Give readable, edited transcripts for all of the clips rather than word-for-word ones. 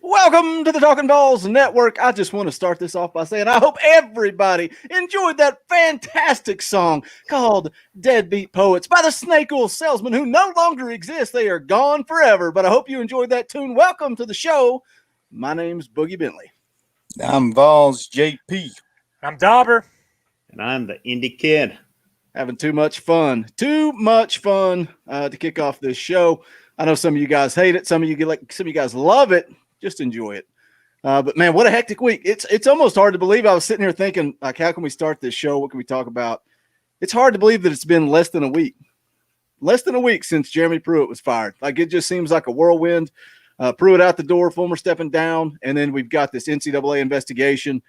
Welcome to the Talkin VAWLS Network. I just want to start this off by saying I hope everybody enjoyed that fantastic song called Deadbeat Poets by the Snake Oil Salesmen, who no longer exist. They are gone forever, but I hope you enjoyed that tune. Welcome to the show. My name's Boogie Bentley. I'm VAWLS JP. I'm Dauber. And I'm the Indie Kid. Having too much fun to kick off this show. I know some of you guys hate it. Some of you guys love it. Just enjoy it. But man, what a hectic week. It's almost hard to believe. I was sitting here thinking, like, how can we start this show? What can we talk about? It's hard to believe that it's been less than a week since Jeremy Pruitt was fired. Like, it just seems like a whirlwind. Pruitt out the door, Fulmer stepping down, and then we've got this NCAA investigation.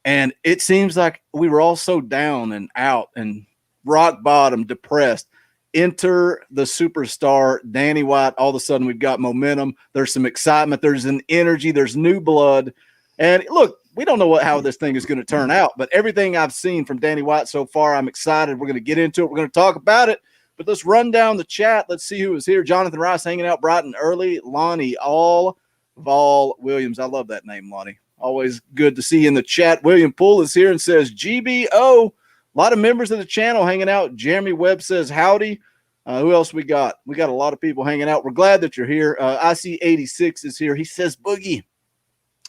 And it seems like we were all so down and out and rock bottom, depressed. Enter the superstar, Danny White. All of a sudden, we've got momentum. There's some excitement. There's an energy. There's new blood. And look, we don't know how this thing is going to turn out, but everything I've seen from Danny White so far, I'm excited. We're going to get into it. We're going to talk about it. But let's run down the chat. Let's see who is here. Jonathan Rice hanging out bright and early. Lonnie Vol Williams. I love that name, Lonnie. Always good to see you in the chat. William Poole is here and says GBO. A lot of members of the channel hanging out. Jeremy Webb says howdy. Who else we got? We got a lot of people hanging out. We're glad that you're here. IC86 is here. He says, Boogie,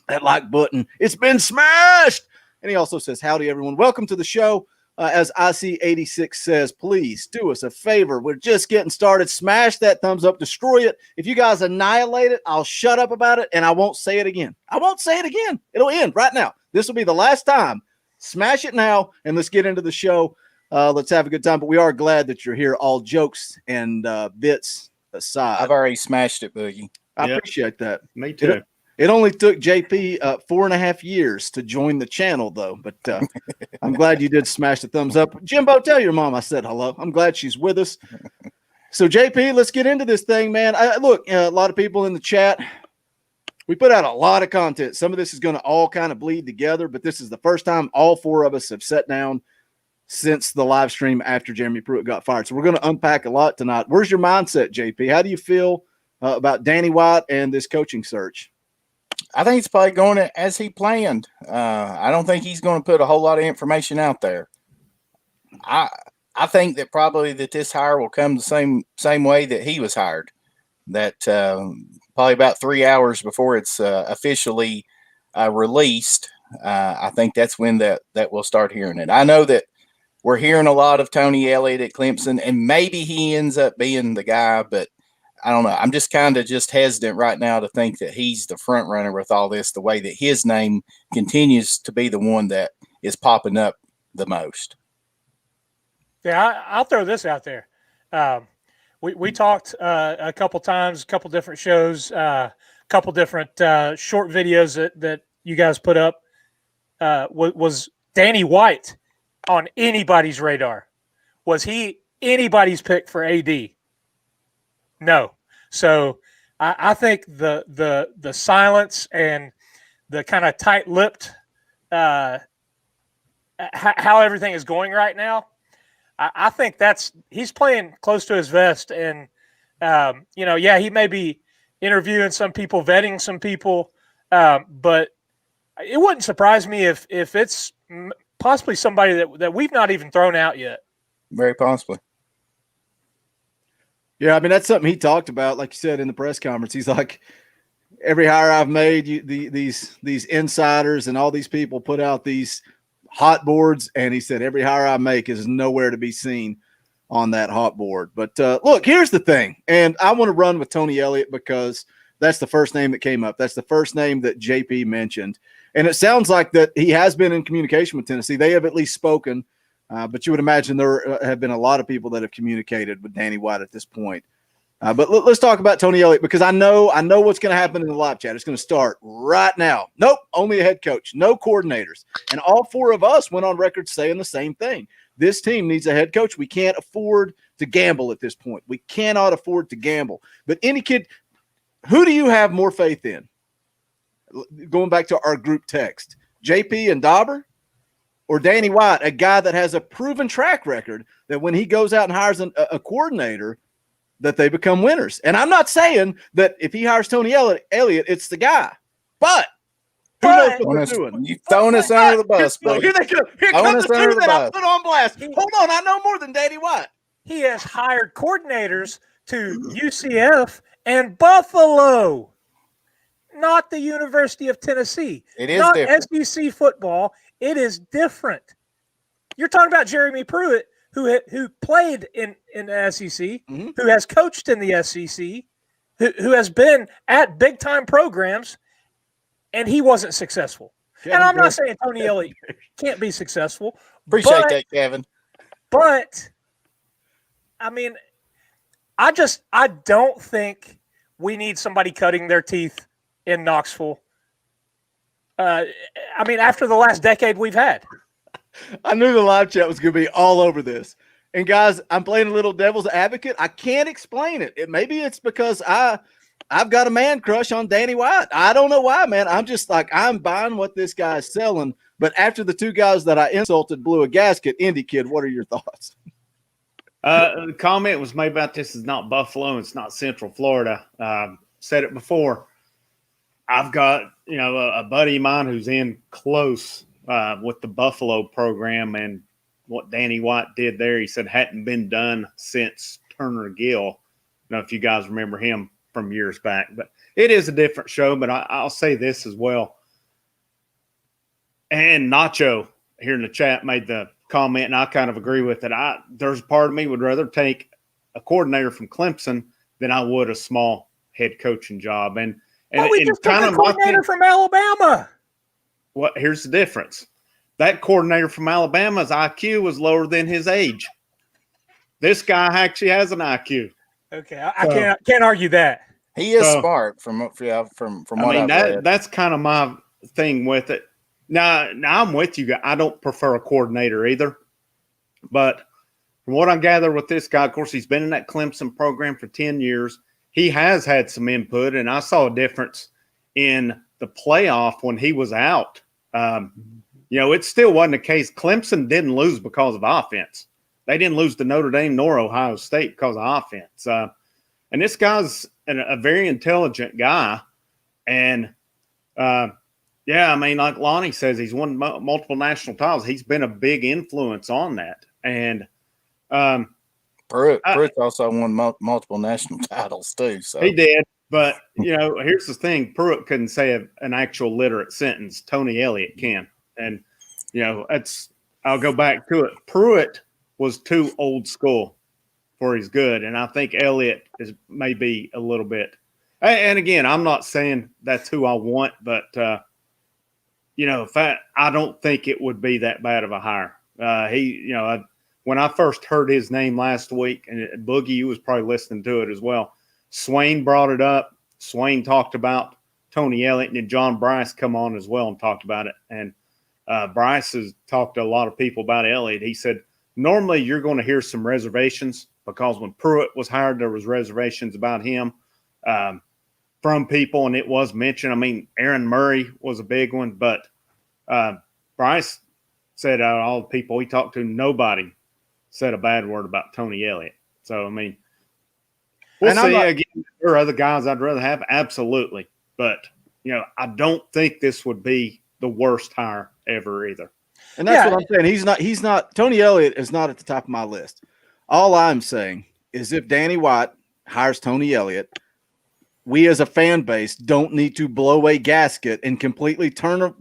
that like button, it's been smashed. And he also says, howdy, everyone. Welcome to the show. As IC86 says, please do us a favor. We're just getting started. Smash that thumbs up. Destroy it. If you guys annihilate it, I'll shut up about it, and I won't say it again. It'll end right now. This will be the last time. Smash it now, and let's get into the show. Let's have a good time. But we are glad that you're here, all jokes and bits aside. I've already smashed it, Boogie. I appreciate that. Me too. It only took JP 4.5 years to join the channel, though. But I'm glad you did smash the thumbs up. Jimbo, tell your mom I said hello. I'm glad she's with us. So, JP, let's get into this thing, man. Look, a lot of people in the chat. We put out a lot of content. Some of this is going to all kind of bleed together, but this is the first time all four of us have sat down since the live stream after Jeremy Pruitt got fired. So we're going to unpack a lot tonight. Where's your mindset, JP? How do you feel about Danny White and this coaching search? I think it's probably going as he planned. I don't think he's going to put a whole lot of information out there. I think that probably that this hire will come the same way that he was hired. That probably about 3 hours before it's officially released, I think that's when that we'll start hearing it. I know that we're hearing a lot of Tony Elliott at Clemson, and maybe he ends up being the guy, but I don't know. I'm just kind of hesitant right now to think that he's the front runner with all this, the way that his name continues to be the one that is popping up the most. Yeah, I'll throw this out there. We talked a couple times, a couple different shows, a couple different short videos that you guys put up. Was Danny White on anybody's radar? Was he anybody's pick for AD? No. So I think the silence and the kind of tight-lipped how everything is going right now, I think he's playing close to his vest. And, he may be interviewing some people, vetting some people, but it wouldn't surprise me if it's possibly somebody that we've not even thrown out yet. Very possibly. Yeah, I mean, that's something he talked about, like you said in the press conference. He's like, every hire I've made, these insiders and all these people put out these hot boards, and he said every hire I make is nowhere to be seen on that hot board. But look, here's the thing, and I want to run with Tony Elliott because that's the first name that came up. That's the first name that JP mentioned, and it sounds like that he has been in communication with Tennessee. They have at least spoken. But you would imagine there have been a lot of people that have communicated with Danny White at this point. But let's talk about Tony Elliott, because I know what's going to happen in the live chat. It's going to start right now. Nope, only a head coach, no coordinators. And all four of us went on record saying the same thing. This team needs a head coach. We can't afford to gamble at this point. We cannot afford to gamble. But any kid, who do you have more faith in? Going back to our group text, JP and Dauber or Danny White, a guy that has a proven track record that when he goes out and hires a coordinator, that they become winners. And I'm not saying that if he hires Tony Elliott, it's the guy. But who knows what they're doing? You've thrown us under the bus, Here buddy. they come. Here comes the two that I put on blast. Hold on, I know more than Danny White. He has hired coordinators to UCF and Buffalo, not the University of Tennessee. It is not different. SEC football. It is different. You're talking about Jeremy Pruitt, who played in the SEC, who has coached in the SEC, who has been at big time programs, and he wasn't successul. And I'm not saying Tony Elliott can't be successful. Appreciate that, Kevin. But I mean, I don't think we need somebody cutting their teeth in Knoxville. I mean, after the last decade we've had. I knew the live chat was going to be all over this. And guys, I'm playing a little devil's advocate. I can't explain it. Maybe it's because I've got a man crush on Danny White. I don't know why, man. I'm just like, I'm buying what this guy's selling. But after the two guys that I insulted blew a gasket, Indy Kid, what are your thoughts? The comment was made about this is not Buffalo and it's not Central Florida. Said it before. I've got, a buddy of mine who's in close with the Buffalo program, and what Danny White did there, he said hadn't been done since Turner Gill. I don't know if you guys remember him from years back, but it is a different show. But I'll say this as well. And Nacho here in the chat made the comment, and I kind of agree with it. There's a part of me would rather take a coordinator from Clemson than I would a small head coaching job. And we just took a coordinator from Alabama. Well, here's the difference. That coordinator from Alabama's IQ was lower than his age. This guy actually has an IQ. Okay, I can't argue that. He is smart from what I've read. That's kind of my thing with it. Now I'm with you. I don't prefer a coordinator either. But from what I gather with this guy, of course, he's been in that Clemson program for 10 years. He has had some input, and I saw a difference in the playoff when he was out. It still wasn't the case. Clemson didn't lose because of offense. They didn't lose to Notre Dame nor Ohio State because of offense. And this guy's a very intelligent guy. And, like Lonnie says, he's won multiple national titles. He's been a big influence on that. And Pruitt also won multiple national titles too. So he did. But, here's the thing. Pruitt couldn't say an actual literate sentence. Tony Elliott can. And, I'll go back to it. Pruitt was too old school for his good. And I think Elliott is maybe a little bit. And again, I'm not saying that's who I want, but, I don't think it would be that bad of a hire. When I first heard his name last week, and Boogie, you was probably listening to it as well, Swain brought it up. Swain talked about Tony Elliott, and then John Bryce come on as well and talked about it. And Bryce has talked to a lot of people about Elliott. He said, normally you're going to hear some reservations because when Pruitt was hired, there was reservations about him from people, and it was mentioned. Aaron Murray was a big one, but Bryce said out of all the people he talked to, nobody said a bad word about Tony Elliott. So, we'll see. Again, there are other guys I'd rather have, absolutely. But, I don't think this would be the worst hire ever either. And that's what I'm saying. He's not Tony Elliott is not at the top of my list. All I'm saying is if Danny White hires Tony Elliott, we as a fan base don't need to blow a gasket and completely turn.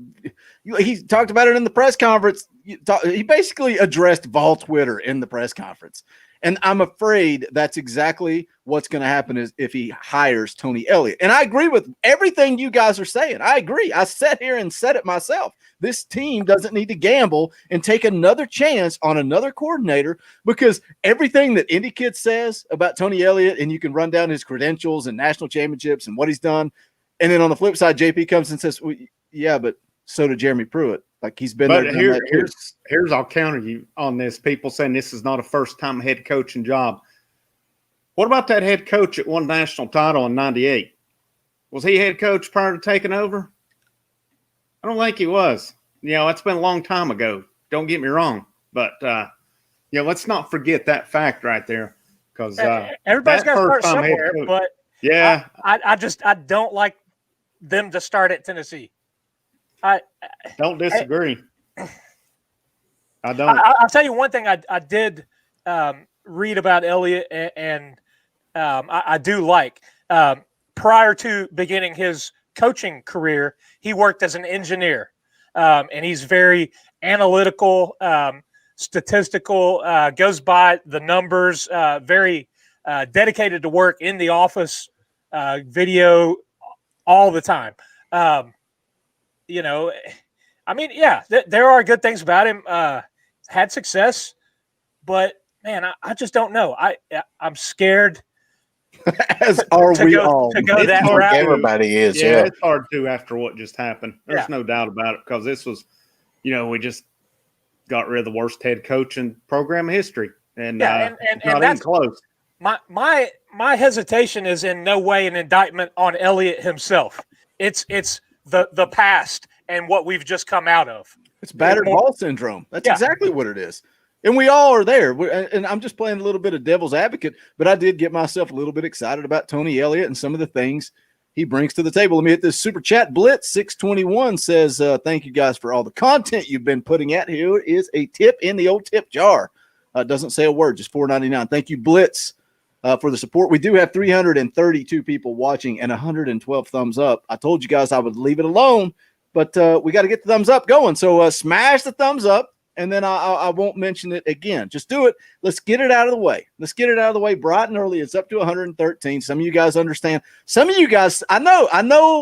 He talked about it in the press conference. He basically addressed Vol Twitter in the press conference. And I'm afraid that's exactly what's going to happen is if he hires Tony Elliott. And I agree with everything you guys are saying. I agree. I sat here and said it myself. This team doesn't need to gamble and take another chance on another coordinator because everything that Indy Kid says about Tony Elliott, and you can run down his credentials and national championships and what he's done. And then on the flip side, JP comes and says, well, yeah, but so did Jeremy Pruitt. Like he's been But there. Done that too. here's I'll counter you on this. People saying this is not a first time head coaching job. What about that head coach that won national title in '98? Was he head coach prior to taking over? I don't think he was. You know, it's been a long time ago. Don't get me wrong, but you know, let's not forget that fact right there, because everybody's got to start somewhere. But yeah, I don't like them to start at Tennessee. I don't disagree. I don't. I'll tell you one thing. I did read about Elliott, and I do like. Prior to beginning his coaching career, he worked as an engineer, and he's very analytical, statistical, goes by the numbers, very dedicated to work in the office, video all the time. You know, I mean, yeah, there are good things about him. Had success, but man, I just don't know. I'm scared. As are we all. To go that route. Everybody is. Yeah, Yeah. it's hard to after what just happened. There's no doubt about it, because this was, you know, we just got rid of the worst head coach in program history, and not even that's close. My hesitation is in no way an indictment on Elliott himself. It's the past and what we've just come out of. It's battered ball syndrome. That's exactly what it is. And we all are there. And I'm just playing a little bit of devil's advocate, but I did get myself a little bit excited about Tony Elliott and some of the things he brings to the table. Let me hit this super chat. Blitz 621 says, thank you guys for all the content you've been putting out. Here is a tip in the old tip jar. Doesn't say a word, just $4.99. Thank you, Blitz, for the support. We do have 332 people watching and 112 thumbs up. I told you guys I would leave it alone, but we got to get the thumbs up going. So smash the thumbs up. And then I won't mention it again. Just do it. Let's get it out of the way. Let's get it out of the way bright and early. It's up to 113. Some of you guys understand. Some of you guys, I know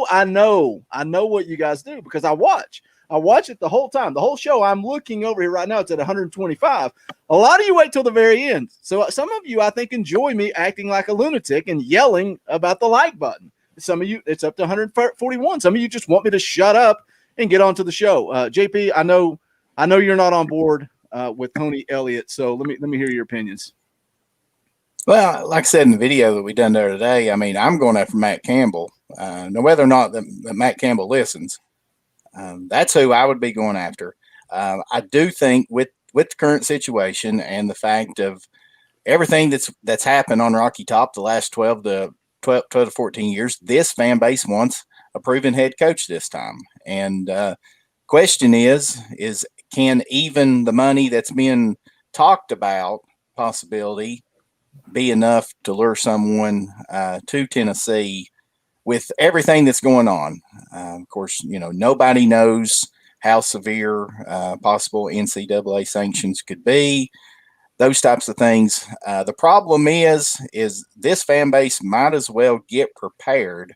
what you guys do, because I watch it the whole time. The whole show, I'm looking over here right now. It's at 125. A lot of you wait till the very end. So some of you, I think, enjoy me acting like a lunatic and yelling about the like button. Some of you, it's up to 141. Some of you just want me to shut up and get on to the show. JP, I know you're not on board with Tony Elliott, so let me hear your opinions. Well, like I said in the video that we done there today, I mean, I'm going after Matt Campbell. Now, whether or not that Matt Campbell listens, that's who I would be going after. I do think with the current situation and the fact of everything that's happened on Rocky Top the last 12 to 14 years, this fan base wants a proven head coach this time. And question is can even the money that's being talked about possibility be enough to lure someone to Tennessee with everything that's going on? Of course, you know, nobody knows how severe possible NCAA sanctions could be, those types of things. The problem is this fan base might as well get prepared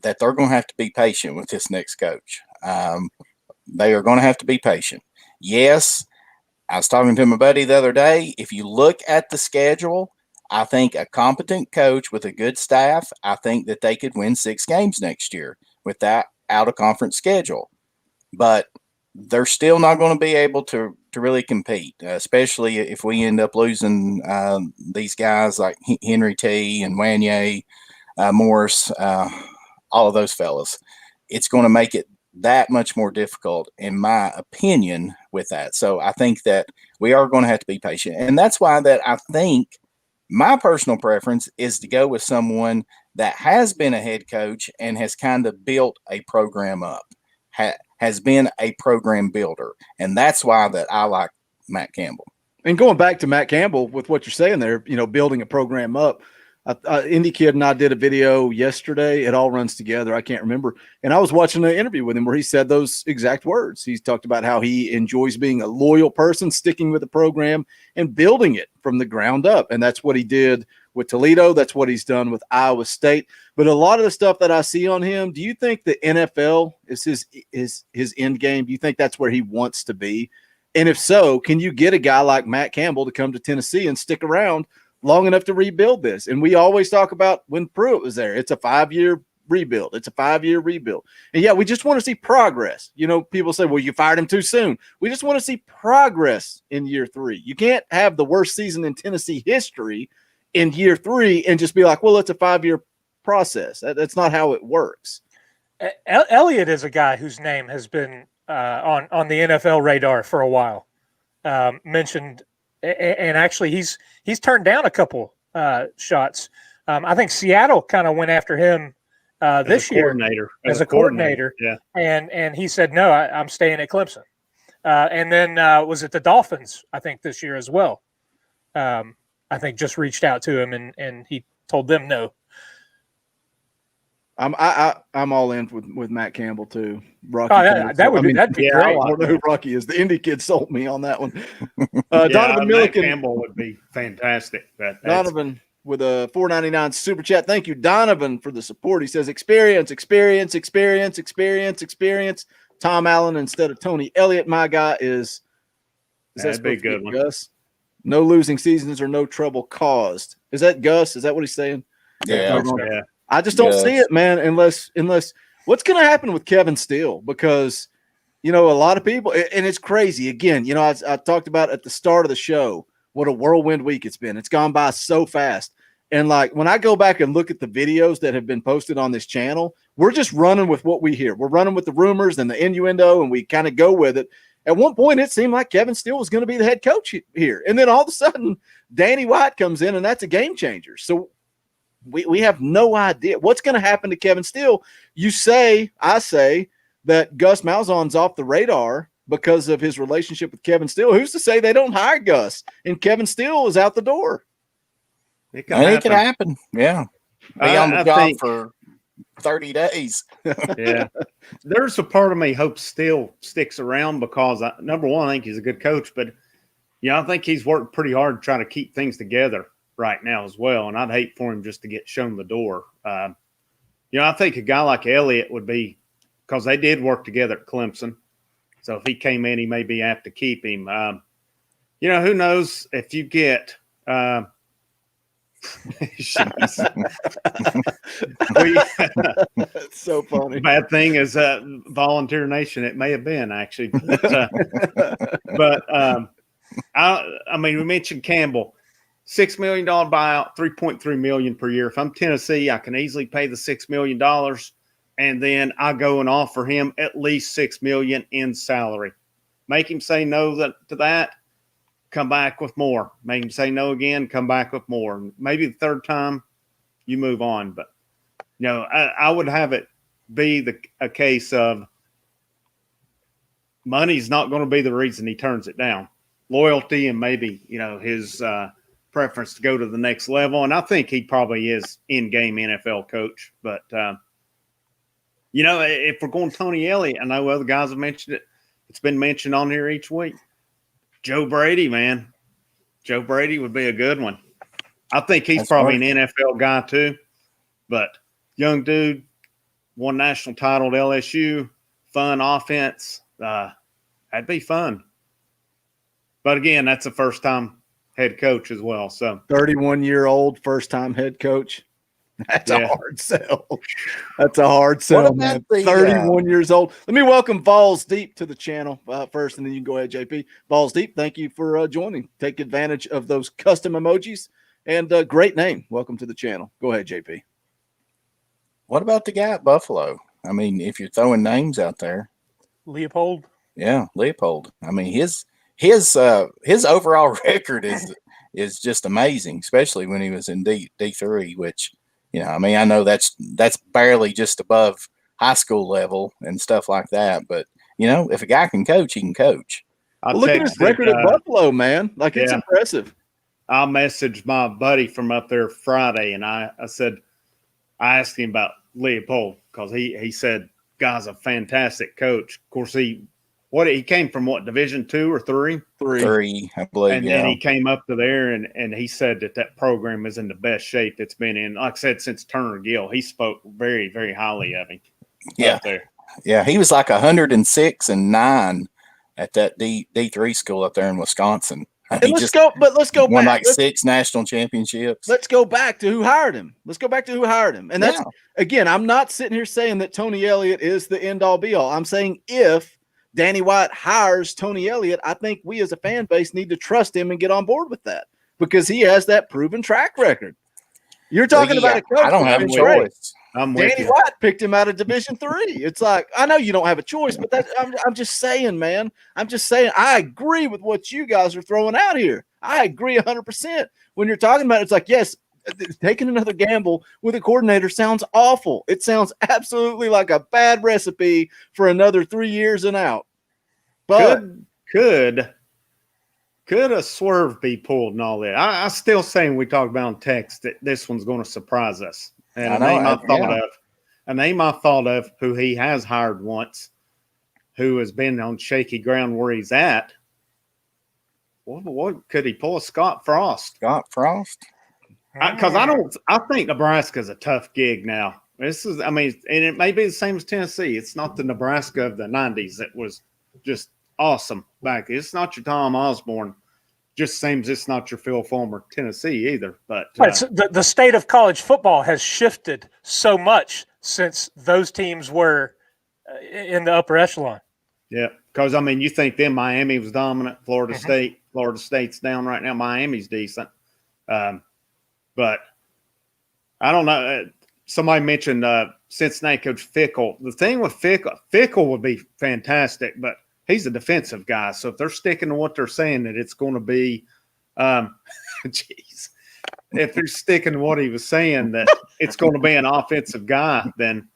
that they're going to have to be patient with this next coach. They are going to have to be patient. Yes, I was talking to my buddy the other day. If you look at the schedule, I think a competent coach with a good staff, I think that they could win 6 games next year with that out-of-conference schedule. But they're still not going to be able to really compete, especially if we end up losing these guys like Henry T. and Wanye, Morris, all of those fellas. It's going to make it that much more difficult, in my opinion, with that. So I think that we are going to have to be patient. And that's why that I think my personal preference is to go with someone that has been a head coach and has kind of built a program up, has been a program builder. And that's why that I like Matt Campbell. And going back to Matt Campbell with what you're saying there, you know, building a program up, Indy Kid and I did a video yesterday. It all runs together. I can't remember. And I was watching an interview with him where he said those exact words. He talked about how he enjoys being a loyal person, sticking with the program and building it from the ground up. And that's what he did with Toledo. That's what he's done with Iowa State. But a lot of the stuff that I see on him, do you think the NFL is his end game? Do you think that's where he wants to be? And if so, can you get a guy like Matt Campbell to come to Tennessee and stick around long enough to rebuild this? And we always talk about when Pruitt was there. It's a 5-year rebuild. It's a 5-year rebuild. And yeah, we just want to see progress. You know, people say, well, you fired him too soon. We just want to see progress in year 3. You can't have the worst season in Tennessee history in year 3 and just be like, well, it's a 5-year process. That's not how it works. Elliott is a guy whose name has been on the NFL radar for a while. Mentioned, and actually he's turned down a couple shots. I think Seattle kind of went after him this year as a coordinator. Yeah, and he said no, I'm staying at Clemson. And then was it the Dolphins? I think this year as well. I think just reached out to him and he told them no. I'm all in with Matt Campbell too. Rocky, that'd be great. I don't know who Rocky is. The Indy kid sold me on that one. Donovan Milliken Campbell would be fantastic. Donovan with a $4.99 super chat. Thank you, Donovan, for the support. He says experience. Tom Allen instead of Tony Elliott. My guy is that'd be a good one. Gus? No losing seasons or no trouble caused. Is that Gus? Is that what he's saying? Yeah. I just don't see it, man, unless what's going to happen with Kevin Steele? Because, you know, a lot of people, and it's crazy. Again, you know, I talked about at the start of the show what a whirlwind week it's been. It's gone by so fast. And, like, when I go back and look at the videos that have been posted on this channel, we're just running with what we hear. We're running with the rumors and the innuendo, and we kind of go with it. At one point, it seemed like Kevin Steele was going to be the head coach here. And then all of a sudden, Danny White comes in, and that's a game changer. So, we have no idea what's going to happen to Kevin Steele. I say that Gus Malzahn's off the radar because of his relationship with Kevin Steele. Who's to say they don't hire Gus and Kevin Steele is out the door? It could happen. Yeah. Be on the job for 30 days. Yeah. There's a part of me hopes Steele sticks around because, number one, I think he's a good coach, but, you know, I think he's worked pretty hard trying to keep things together right now as well, and I'd hate for him just to get shown the door. You know, I think a guy like Elliott would be, because they did work together at Clemson, so if he came in, he may be apt to keep him. You know, who knows if you get It's so funny. Bad thing is Volunteer Nation. It may have been actually, but I mean, we mentioned Campbell. $6 million buyout, $3.3 million per year. If I'm Tennessee, I can easily pay the $6 million, and then I go and offer him at least $6 million in salary. Make him say no to that. Come back with more. Make him say no again. Come back with more. Maybe the third time, you move on. But you know, I would have it be a case of money's not going to be the reason he turns it down. Loyalty and maybe, you know, his preference to go to the next level. And I think he probably is in-game NFL coach. But, you know, if we're going Tony Elliott, I know other guys have mentioned it. It's been mentioned on here each week. Joe Brady, man. Joe Brady would be a good one. I think he's probably an NFL guy too. But young dude, won national title at LSU, fun offense. That'd be fun. But again, that's a first-time head coach as well. So 31-year-old first-time head coach. That's a hard sell. That's a hard sell, man. 31 years old. Let me welcome Balls Deep to the channel first, and then you can go ahead, JP. Balls Deep, thank you for joining. Take advantage of those custom emojis, and great name. Welcome to the channel. Go ahead, JP. What about the guy at Buffalo? I mean, if you're throwing names out there. Leopold. Yeah, Leopold. I mean, his overall record is just amazing, especially when he was in D3, which, you know, I mean, I know that's barely just above high school level and stuff like that, but you know, if a guy can coach, he can coach. Look at his record at Buffalo, man. Like, it's impressive. I messaged my buddy from up there Friday, and I asked him about Leopold because he said, guy's a fantastic coach. Of course, he came from what, Division II or III? Three, I believe. And he came up to there, and he said that program is in the best shape it's been in. Like I said, since Turner Gill, he spoke very, very highly of him. Yeah, there. Yeah, he was like 106-9 at that D3 school up there in Wisconsin. And let's go won back. like 6 national championships. Let's go back to who hired him. And that's, again, I'm not sitting here saying that Tony Elliott is the end all be all. I'm saying if Danny White hires Tony Elliott, I think we as a fan base need to trust him and get on board with that because he has that proven track record. You're talking about a coach. I don't have a choice. I'm with Danny you. White picked him out of Division III. It's like, I know you don't have a choice, but I'm just saying, man. I'm just saying, I agree with what you guys are throwing out here. I agree 100%. When you're talking about it, it's like, yes, taking another gamble with a coordinator sounds awful. It sounds absolutely like a bad recipe for another 3 years and out. But could a swerve be pulled and all that? I still saying we talked about in text that this one's going to surprise us. And a name I thought of who he has hired once, who has been on shaky ground where he's at. What could he pull? Scott Frost? Scott Frost? Because I think Nebraska's a tough gig now. And it may be the same as Tennessee. It's not the Nebraska of the 90s that was just awesome back. It's not your Tom Osborne. Just seems it's not your Phil Fulmer Tennessee either. But so the state of college football has shifted so much since those teams were in the upper echelon. Yeah, because, you think then Miami was dominant, Florida State's down right now, Miami's decent. But I don't know. Somebody mentioned Cincinnati coach Fickell. The thing with Fickell would be fantastic, but he's a defensive guy. So if they're sticking to what they're saying, that it's going to be if they're sticking to what he was saying, that it's going to be an offensive guy, then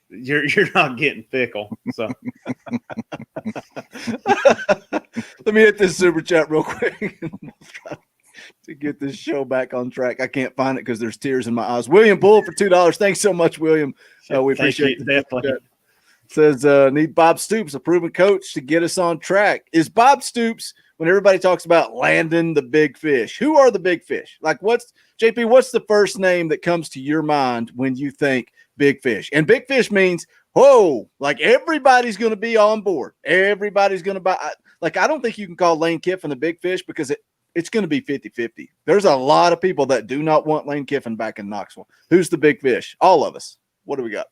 you're not getting Fickell. So let me hit this super chat real quick to get this show back on track. I can't find it because there's tears in my eyes. William Bull for $2. Thanks so much, William. We appreciate it. Definitely. Says, need Bob Stoops, a proven coach, to get us on track. Is Bob Stoops, when everybody talks about landing the big fish, who are the big fish? Like, what's the first name that comes to your mind when you think big fish? And big fish means, like everybody's going to be on board. Everybody's going to buy. Like, I don't think you can call Lane Kiffin a big fish because it's going to be 50-50. There's a lot of people that do not want Lane Kiffin back in Knoxville. Who's the big fish? All of us. What do we got?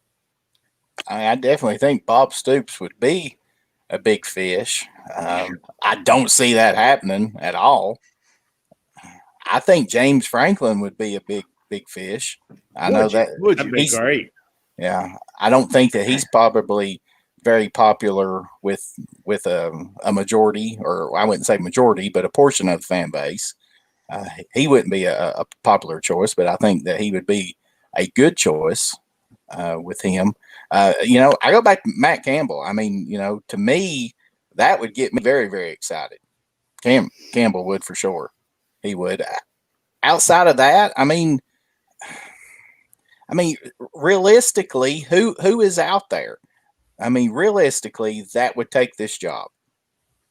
I definitely think Bob Stoops would be a big fish. I don't see that happening at all. I think James Franklin would be a big fish. I know that would be great. Yeah, I don't think that he's probably very popular with a majority, or I wouldn't say majority, but a portion of the fan base. He wouldn't be a popular choice, but I think that he would be a good choice with him. I go back to Matt Campbell. To me, that would get me very, very excited. Campbell would for sure. He would. Outside of that, realistically, who is out there? Realistically, that would take this job.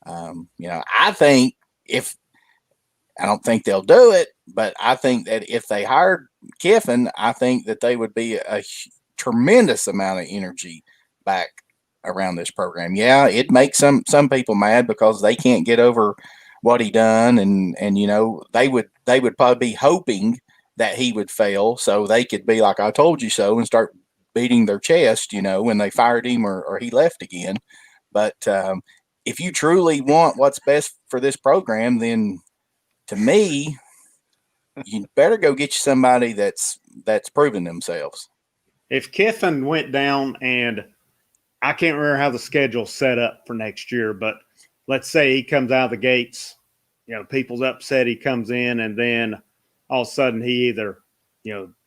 I think I don't think they'll do it, but I think that if they hired Kiffin, I think that they would be a tremendous amount of energy back around this program. Yeah, it makes some people mad because they can't get over what he done, and they would probably be hoping that he would fail so they could be like, I told you so, and start beating their chest, when they fired him or he left again. But if you truly want what's best for this program, then to me, you better go get you somebody that's proven themselves. If Kiffin went down, and I can't remember how the schedule's set up for next year, but let's say he comes out of the gates, people's upset he comes in, and then all of a sudden he either,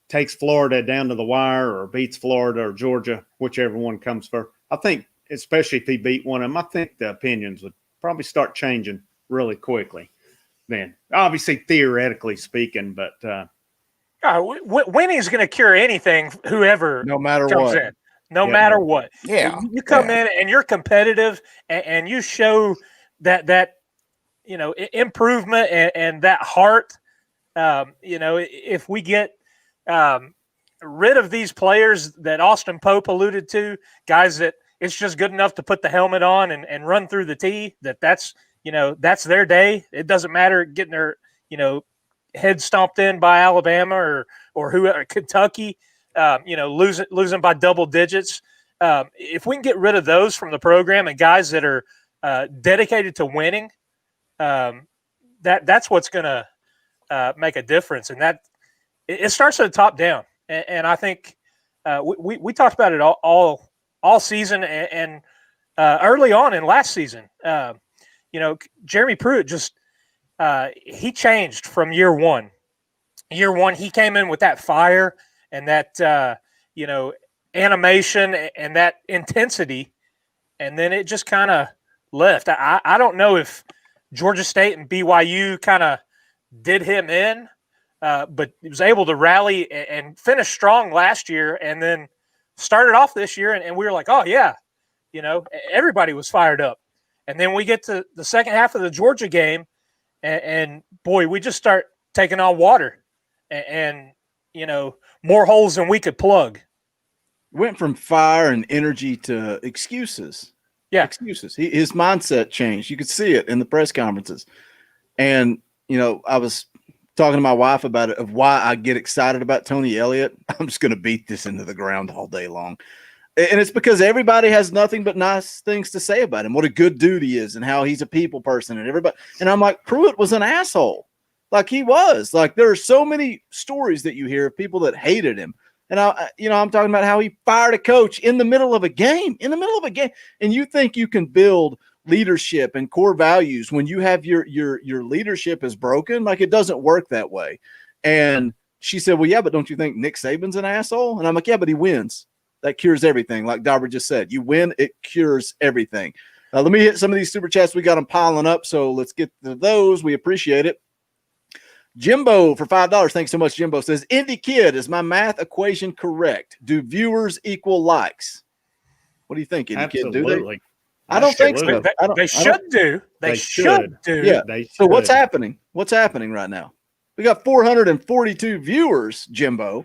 takes Florida down to the wire or beats Florida or Georgia, whichever one comes first. I think, especially if he beat one of them, I think the opinions would probably start changing really quickly. Then, obviously, theoretically speaking, but winning's going to cure anything. Whoever, no matter comes what, in, no matter what. Yeah, you come in and you're competitive, and you show that improvement and that heart. If we get rid of these players that Austin Pope alluded to, guys that it's just good enough to put the helmet on and run through the tee, that's that's their day. It doesn't matter getting their, head stomped in by Alabama or who Kentucky, losing by double digits. If we can get rid of those from the program and guys that are dedicated to winning, that's what's going to make a difference. And that it starts at the top down. And I think we talked about it all season and early on in last season. Jeremy Pruitt just he changed from year one. Year one, he came in with that fire and that animation and that intensity, and then it just kind of left. I don't know if Georgia State and BYU kind of did him in, but he was able to rally and finish strong last year, and then started off this year, and we were like, oh yeah, everybody was fired up. And then we get to the second half of the Georgia game, and boy, we just start taking on water, and more holes than we could plug. Went from fire and energy to excuses. Yeah, excuses. His mindset changed. You could see it in the press conferences. And I was talking to my wife about it, of why I get excited about Tony Elliott. I'm just going to beat this into the ground all day long. And it's because everybody has nothing but nice things to say about him, what a good dude he is and how he's a people person and everybody. And I'm like, Pruitt was an asshole. Like he was. Like there are so many stories that you hear of people that hated him. And I'm talking about how he fired a coach in the middle of a game, And you think you can build leadership and core values when you have your leadership is broken? Like it doesn't work that way. And she said, well, yeah, but don't you think Nick Saban's an asshole? And I'm like, yeah, but he wins. That cures everything. Like Dauber just said, you win, it cures everything. Let me hit some of these super chats. We got them piling up. So let's get to those. We appreciate it. Jimbo for $5. Thanks so much. Jimbo says, Indy Kid, is my math equation correct? Do viewers equal likes? What do you think, Indy Kid? Do they? I don't think so. They should do. They should do. Yeah. So what's happening? What's happening right now? We got 442 viewers, Jimbo,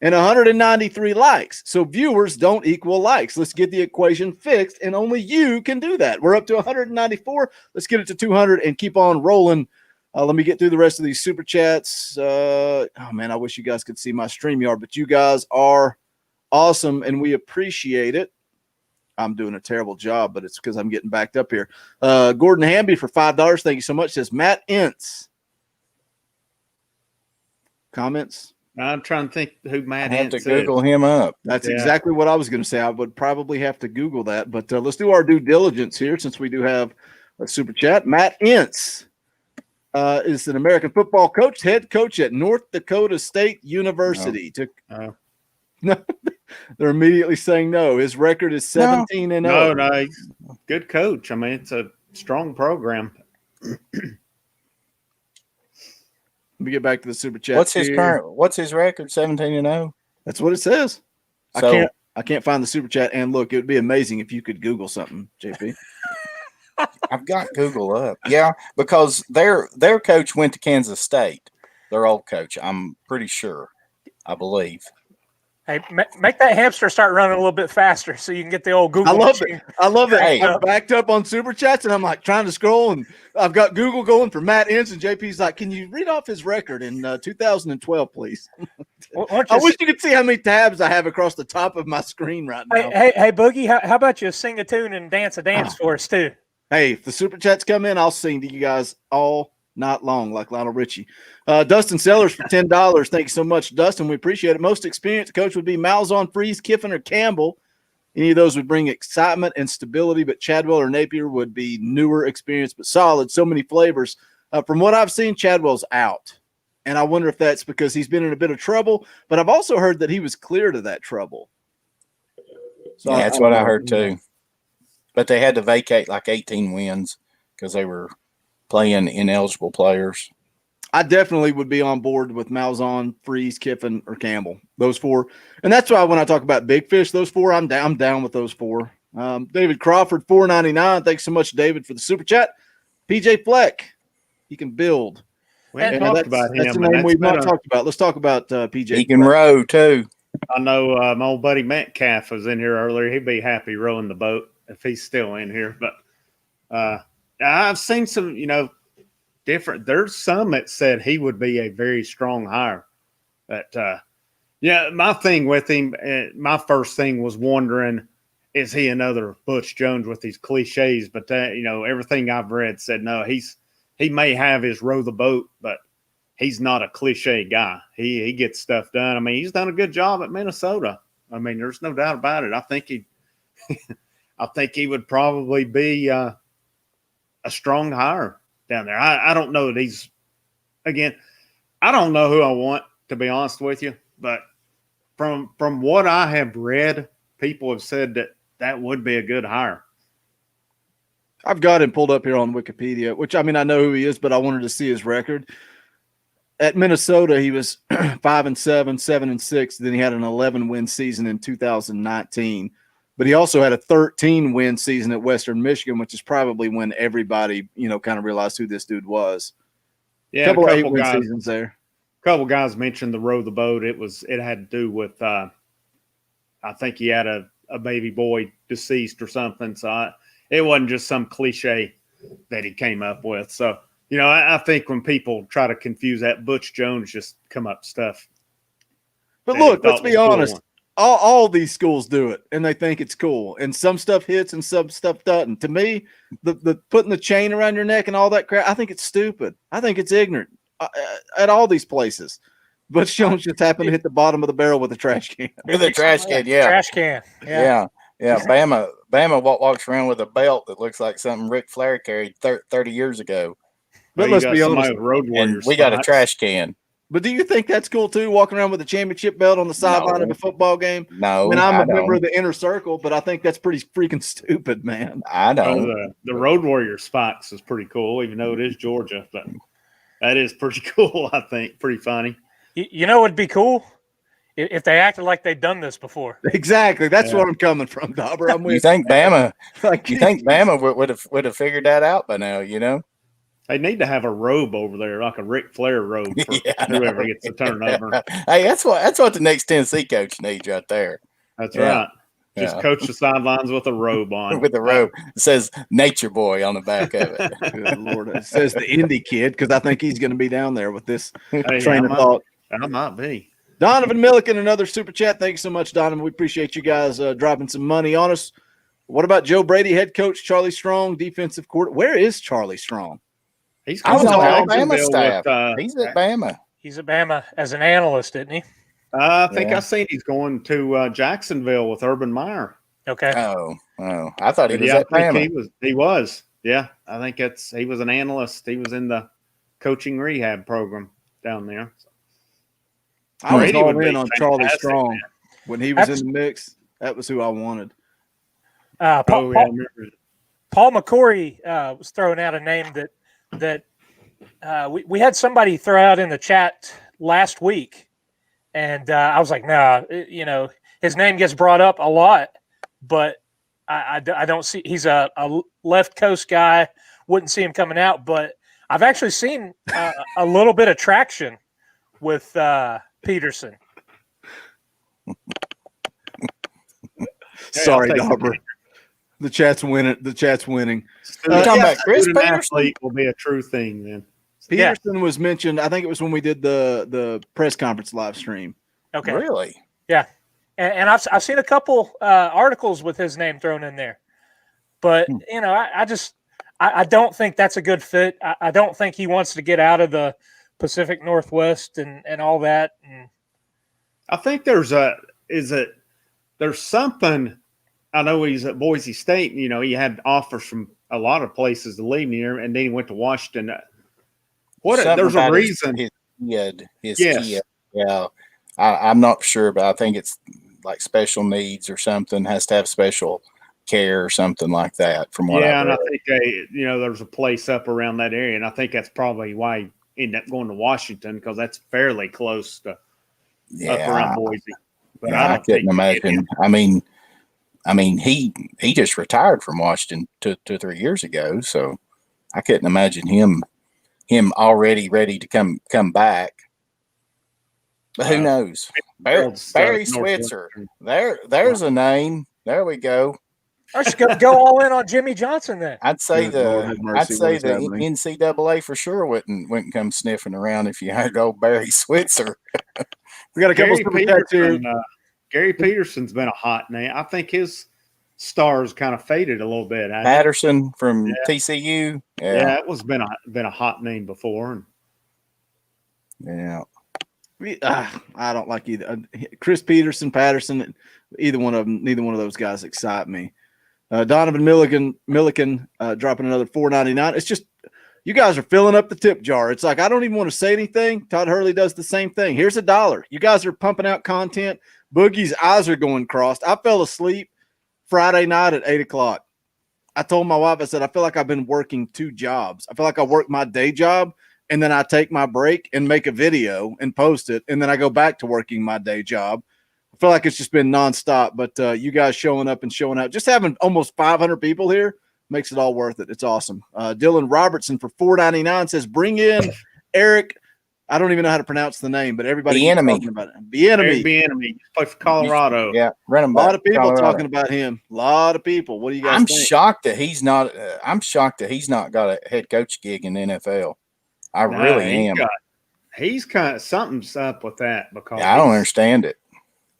and 193 likes. So viewers don't equal likes. Let's get the equation fixed, and only you can do that. We're up to 194. Let's get it to 200 and keep on rolling. Let me get through the rest of these super chats. Oh, man, I wish you guys could see my StreamYard, but you guys are awesome, and we appreciate it. I'm doing a terrible job, but it's because I'm getting backed up here. Gordon Hamby for $5. Thank you so much. Says Matt Ince. Comments? I'm trying to think who Matt Ince is. Have to Google him up. That's exactly what I was going to say. I would probably have to Google that, but let's do our due diligence here since we do have a super chat. Matt Ince is an American football coach, head coach at North Dakota State University. No, they're immediately saying no. His record is 17-0. No, good coach. I mean, it's a strong program. Let me get back to the super chat. What's his record? 17-0. That's what it says. So, I can't find the super chat. And look, it would be amazing if you could Google something, JP. I've got Google up. Yeah, because their coach went to Kansas State. Their old coach, I'm pretty sure. I believe. Hey, make that hamster start running a little bit faster so you can get the old Google. I love it. I love it. Hey. I'm backed up on super chats, and I'm like trying to scroll, and I've got Google going for Matt Ince, and JP's like, "Can you read off his record in 2012, please?" I wish you could see how many tabs I have across the top of my screen right now. Hey, Boogie, how about you sing a tune and dance a dance for us too? Hey, if the super chats come in, I'll sing to you guys all night long, like Lionel Richie. Dustin Sellers for $10. Thank you so much, Dustin. We appreciate it. Most experienced coach would be Malzahn, Freeze, Kiffin, or Campbell. Any of those would bring excitement and stability, but Chadwell or Napier would be newer, experienced, but solid. So many flavors. From what I've seen, Chadwell's out. And I wonder if that's because he's been in a bit of trouble, but I've also heard that he was cleared of that trouble. So yeah, that's what I heard too. But they had to vacate like 18 wins because they were playing ineligible players. I definitely would be on board with Malzahn, Freeze, Kiffin, or Campbell. Those four. And that's why when I talk about big fish, those four, I'm down with those four. David Crawford, $4.99. Thanks so much, David, for the super chat. PJ Fleck, he can build. We haven't talked about him. That's the name we've not talked about. Let's talk about PJ. He can row, too. I know my old buddy Metcalf was in here earlier. He'd be happy rowing the boat if he's still in here. But I've seen some, different. There's some that said he would be a very strong hire. But yeah, my thing with him, my first thing was wondering, is he another Butch Jones with these cliches? But everything I've read said no. He may have his row the boat, but he's not a cliche guy. He gets stuff done. I mean, he's done a good job at Minnesota. I mean, there's no doubt about it. I think he would probably be a strong hire down there. I don't know that he's, again, I don't know who I want, to be honest with you, but from what I have read, people have said that would be a good hire. I've got him pulled up here on Wikipedia, which, I mean, I know who he is, but I wanted to see his record. At Minnesota, he was 5-7, 7-6. Then he had an 11-win season in 2019. But he also had a 13-win season at Western Michigan, which is probably when everybody, kind of realized who this dude was. Yeah, a couple of 8-win guys, seasons there. A couple guys mentioned the row the boat. It had to do with I think he had a baby boy deceased or something. So it wasn't just some cliche that he came up with. So, I think when people try to confuse that, Butch Jones just come up stuff. But look, let's be honest. Cool. All these schools do it, and they think it's cool. And some stuff hits and some stuff doesn't. To me, the putting the chain around your neck and all that crap, I think it's stupid. I think it's ignorant at all these places. Butch Jones just happened to hit the bottom of the barrel with a trash can. With a trash can, yeah. Trash can. Yeah. Bama walks around with a belt that looks like something Ric Flair carried 30 years ago. But let's be honest, we got a trash can. But do you think that's cool too, walking around with a championship belt on the sideline of a football game? No. I mean, I'm a member of the inner circle, but I think that's pretty freaking stupid, man. I know. The Road Warrior spikes is pretty cool, even though it is Georgia. But that is pretty cool, I think. Pretty funny. You know what'd be cool? If they acted like they'd done this before. Exactly. That's where I'm coming from, Dauber. I'm with you. Think Bama would have figured that out by now, They need to have a robe over there, like a Ric Flair robe for whoever gets the turnover. Hey, that's what the next Tennessee coach needs right there. That's right. Just coach the sidelines with a robe on. With a robe. It says Nature Boy on the back of it. Good Lord. It says the Indy kid, because I think he's going to be down there with this train of thought. I might be. Donovan Milliken, another super chat. Thank you so much, Donovan. We appreciate you guys dropping some money on us. What about Joe Brady, head coach, Charlie Strong, defensive coordinator? Where is Charlie Strong? He's on Alabama staff. He's at Bama. He's at Bama as an analyst, isn't he? I think I seen he's going to Jacksonville with Urban Meyer. Okay. Oh, I thought he was at Bama. He was. Yeah, I think he was an analyst. He was in the coaching rehab program down there. I was all in on Charlie Strong, man. When he was in the mix. That was who I wanted. Paul McCory was throwing out a name that we had somebody throw out in the chat last week, and I was like, nah, his name gets brought up a lot, but I don't see. He's a left coast guy. Wouldn't see him coming out, but I've actually seen a little bit of traction with Peterson. Sorry, Dauber. The chat's winning. The chat's winning. You're talking about Chris Peterson? Will be a true thing then. Peterson was mentioned. I think it was when we did the press conference live stream. Okay. Really? Yeah. And I've seen a couple articles with his name thrown in there, but I don't think that's a good fit. I don't think he wants to get out of the Pacific Northwest and all that. And I think there's something. I know he's at Boise State. He had offers from a lot of places to leave near, and then he went to Washington. There's a reason. His kid. Yeah, I'm not sure, but I think it's like special needs or something. Has to have special care or something like that. From what and I think there's a place up around that area, and I think that's probably why he ended up going to Washington, because that's fairly close to up around Boise. But I couldn't imagine. I mean, he just retired from Washington 2 or 3 years ago, so I couldn't imagine him already ready to come back. But who knows? Barry Switzer. There's a name. There we go. Or just go all in on Jimmy Johnson then. I'd say Good Lord have mercy, what is the happening? NCAA for sure wouldn't come sniffing around if you had old Barry Switzer. We got a couple super chats here. Gary Peterson's been a hot name. I think his stars kind of faded a little bit. Patterson from TCU. Yeah, it was been a hot name before. Yeah. I don't like either. Chris Peterson, Patterson, either one of them. Neither one of those guys excite me. Donovan Milliken dropping another $4.99. It's just you guys are filling up the tip jar. It's like I don't even want to say anything. Todd Hurley does the same thing. Here's $1. You guys are pumping out content. Boogie's eyes are going crossed. I fell asleep Friday night at 8:00. I told my wife, I said, I feel like I've been working 2 jobs. I feel like I work my day job and then I take my break and make a video and post it. And then I go back to working my day job. I feel like it's just been nonstop, but you guys showing up and showing out, just having almost 500 people here makes it all worth it. It's awesome. Dylan Robertson for $4.99 says, bring in Eric. I don't even know how to pronounce the name, but everybody The enemy. talking about it. The enemy. The enemy. Play for Colorado. Yeah, running A back. lot of people Colorado. talking about him. A lot of people. What do you guys I'm think? shocked that he's not. I'm shocked that he's not got a head coach gig in the NFL. I really am. He's kind of something's up with that because I don't understand it.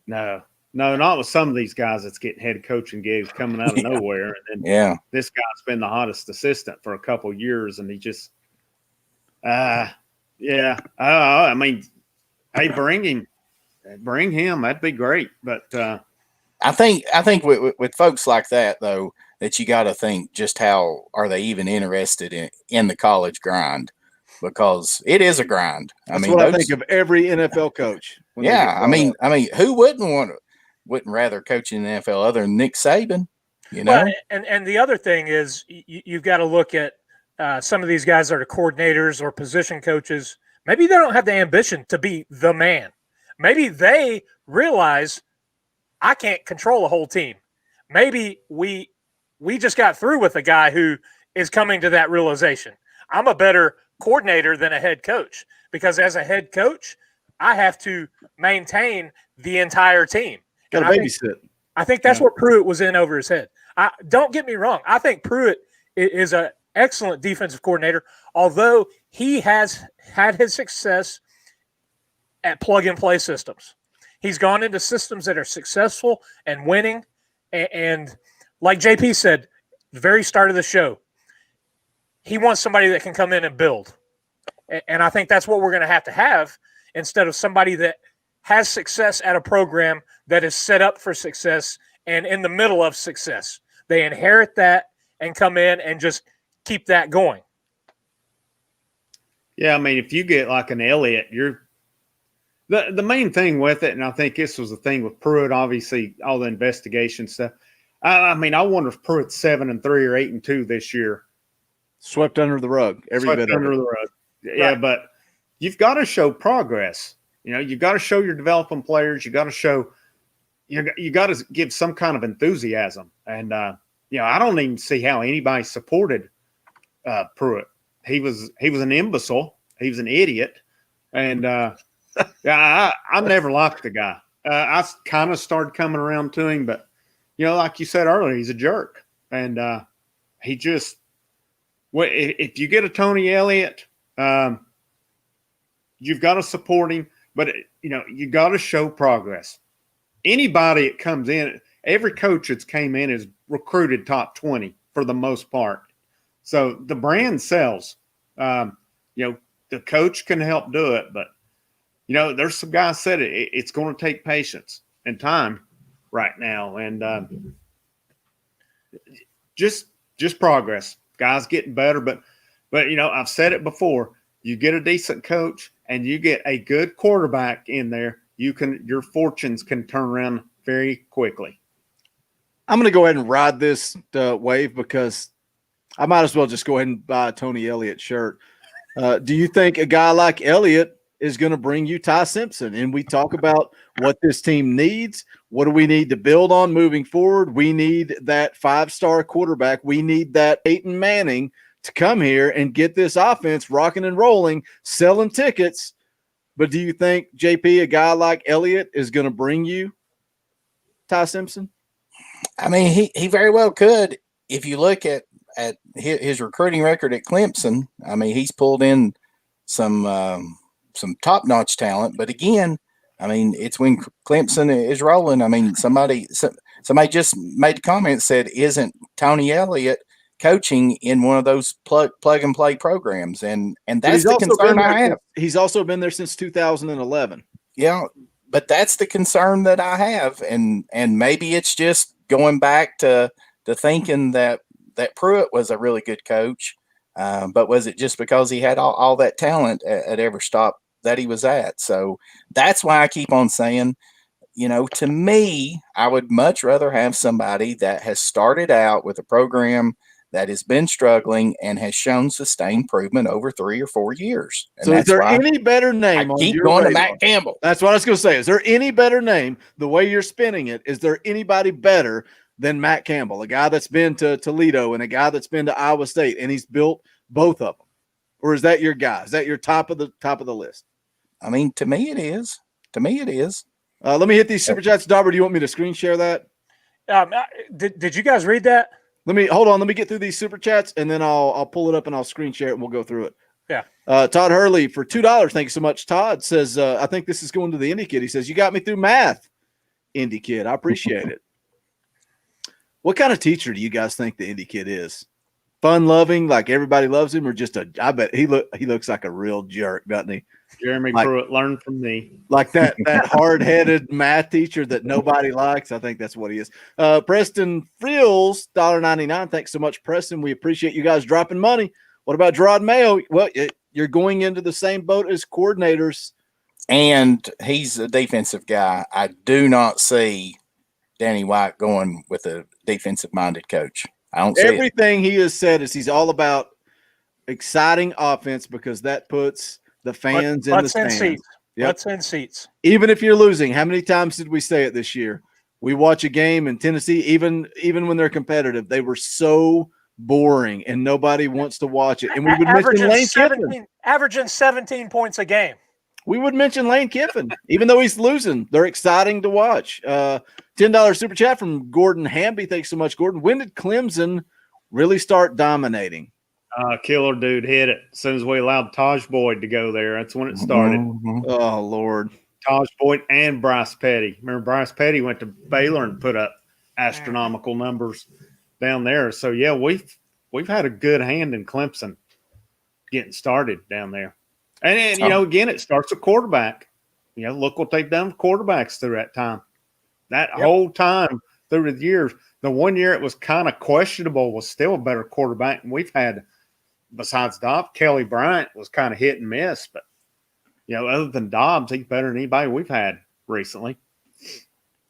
No, not with some of these guys that's getting head coaching gigs coming out of nowhere. And then this guy's been the hottest assistant for a couple of years, and he just, I mean, hey, bring him. That'd be great. But I think with folks like that though, that you got to think just how are they even interested in the college grind, because it is a grind. That's what I think of every NFL coach. Yeah, I mean, who wouldn't rather coach in the NFL other than Nick Saban? You know, well, and the other thing is you've got to look at some of these guys that are coordinators or position coaches. Maybe they don't have the ambition to be the man. Maybe they realize I can't control a whole team. Maybe we just got through with a guy who is coming to that realization. I'm a better coordinator than a head coach, because as a head coach, I have to maintain the entire team. Got to babysit. I think that's what Pruitt was in over his head. Don't get me wrong. I think Pruitt is an excellent defensive coordinator, although he has had his success at plug-and-play systems. He's gone into systems that are successful and winning. And like JP said, the very start of the show, he wants somebody that can come in and build. And I think that's what we're going to have instead of somebody that has success at a program that is set up for success and in the middle of success. They inherit that and come in and just keep that going. Yeah, I mean, if you get like an Elliott, the main thing with it, and I think this was the thing with Pruitt, obviously all the investigation stuff. I mean, I wonder if Pruitt's 7-3 or 8-2 this year. Swept under the rug. Every bit under the rug. Yeah, right. But you've got to show progress. You know, you've got to show you're developing players. You got to show you got to give some kind of enthusiasm. And you know, I don't even see how anybody supported Pruitt. He was an imbecile. He was an idiot. And yeah, I never liked the guy. I kind of started coming around to him, but you know, like you said earlier, he's a jerk. And he just, if you get a Tony Elliott, you've got to support him, but you know, you got to show progress. Anybody that comes in, every coach that's came in is recruited top 20 for the most part. So the brand sells. You know, the coach can help do it, but you know, there's some guys said it's going to take patience and time right now, and just progress. Guys getting better, but you know, I've said it before. You get a decent coach and you get a good quarterback in there, your fortunes can turn around very quickly. I'm going to go ahead and ride this wave because I might as well just go ahead and buy a Tony Elliott shirt. Do you think a guy like Elliott is going to bring you Ty Simpson? And we talk about what this team needs. What do we need to build on moving forward? We need that 5-star quarterback. We need that Peyton Manning to come here and get this offense rocking and rolling, selling tickets. But do you think, JP, a guy like Elliott is going to bring you Ty Simpson? I mean, he very well could. If you look at his recruiting record at Clemson, I mean, he's pulled in some top-notch talent. But again, I mean, it's when Clemson is rolling. I mean, somebody just made a comment, said, "Isn't Tony Elliott coaching in one of those plug and play programs?" And that's the concern I have. He's also been there since 2011. Yeah, but that's the concern that I have, and maybe it's just going back to thinking that Pruitt was a really good coach, but was it just because he had all that talent at every stop that he was at? So that's why I keep on saying, to me, I would much rather have somebody that has started out with a program that has been struggling and has shown sustained improvement over 3 or 4 years. And so is there any better name? I keep going to Matt Campbell. That's what I was going to say. Is there any better name? The way you're spinning it, is there anybody better than Matt Campbell, a guy that's been to Toledo and a guy that's been to Iowa State, and he's built both of them? Or is that your guy? Is that your top of the list? I mean, to me it is. Let me hit these super chats. Dauber, do you want me to screen share that? Did you guys read that? Hold on. Let me get through these super chats, and then I'll pull it up and I'll screen share it, and we'll go through it. Yeah. Todd Hurley for $2. Thank you so much. Todd says, I think this is going to the Indy Kid. He says, "You got me through math, Indy Kid. I appreciate it." What kind of teacher do you guys think the Indy Kid is? Fun loving, like everybody loves him, or just I bet he looks like a real jerk, doesn't he? Jeremy Pruitt, learn from me. Like that hard-headed math teacher that nobody likes. I think that's what he is. Preston Frills, $1.99. Thanks so much, Preston. We appreciate you guys dropping money. What about Gerard Mayo? Well, you're going into the same boat as coordinators. And he's a defensive guy. I do not see Danny White going with a defensive-minded coach. I don't see everything he has said is he's all about exciting offense because that puts the fans in the stands. Yep. Butts in seats. Even if you're losing, how many times did we say it this year? We watch a game in Tennessee, even when they're competitive, they were so boring and nobody wants to watch it. And we would mention Lane Kiffin. Averaging 17 points a game. We would mention Lane Kiffin, even though he's losing. They're exciting to watch. $10 super chat from Gordon Hamby. Thanks so much, Gordon. When did Clemson really start dominating? Killer dude hit it. As soon as we allowed Taj Boyd to go there, that's when it started. Mm-hmm. Oh, Lord. Taj Boyd and Bryce Petty. Remember, Bryce Petty went to Baylor and put up astronomical numbers down there. So, yeah, we've had a good hand in Clemson getting started down there. And again, it starts with quarterback. Look what they've done with quarterbacks through that time. That whole time through the years, the 1 year it was kind of questionable was still a better quarterback. And we've had, besides Dobbs, Kelly Bryant was kind of hit and miss. But, other than Dobbs, he's better than anybody we've had recently.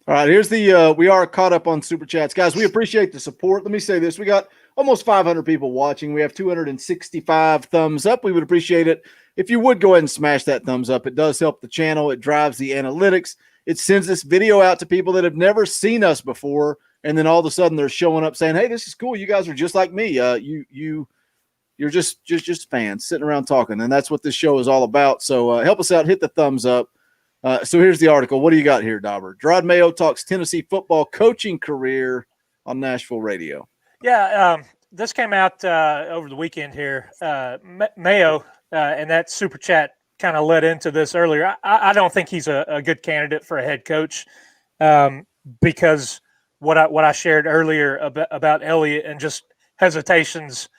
All right, here's the we are caught up on super chats. Guys, we appreciate the support. Let me say this. We got almost 500 people watching. We have 265 thumbs up. We would appreciate it if you would go ahead and smash that thumbs up. It does help the channel. It drives the analytics. It sends this video out to people that have never seen us before, and then all of a sudden they're showing up saying, "Hey, this is cool. You guys are just like me. You're just fans sitting around talking," and that's what this show is all about. So help us out. Hit the thumbs up. So here's the article. What do you got here, Dauber? Gerard Mayo talks Tennessee football coaching career on Nashville radio. Yeah, this came out over the weekend here. Mayo and that super chat kind of led into this earlier. I don't think he's a good candidate for a head coach because what I shared earlier about Elliott and just hesitations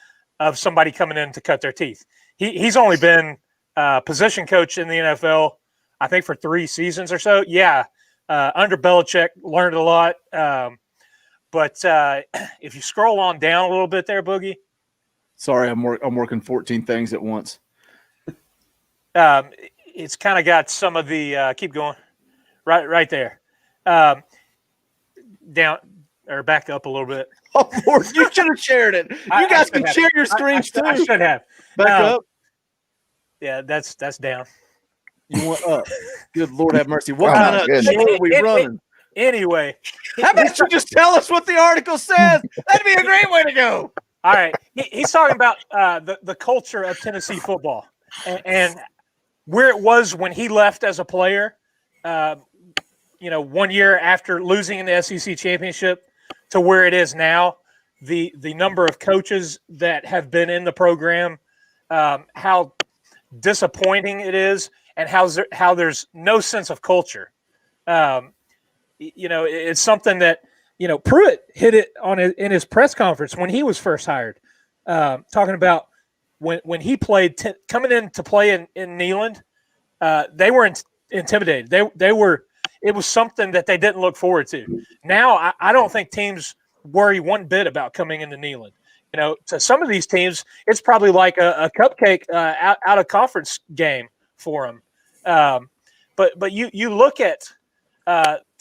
of somebody coming in to cut their teeth. He's only been position coach in the NFL, I think, for 3 seasons or so. Yeah, under Belichick, learned a lot. But if you scroll on down a little bit there, Boogie. Sorry, I'm working 14 things at once. It's kind of got some of the keep going right there. Down or back up a little bit. Oh, Lord, you should have shared it. You guys can share your screens too. I should have. Back up. Yeah, that's down. You want up? Good Lord, have mercy. What kind of show are we running? Anyway, how about you just tell us what the article says? That'd be a great way to go. All right, he's talking about the culture of Tennessee football and where it was when he left as a player. 1 year after losing in the SEC championship, to where it is now, the number of coaches that have been in the program, how disappointing it is, and how there's no sense of culture. It's something that, Pruitt hit it in his press conference when he was first hired, talking about when he played coming in to play in Neyland, they were intimidated. It was something that they didn't look forward to. Now, I don't think teams worry one bit about coming into Neyland. To some of these teams, it's probably like a cupcake out of conference game for them. But you look at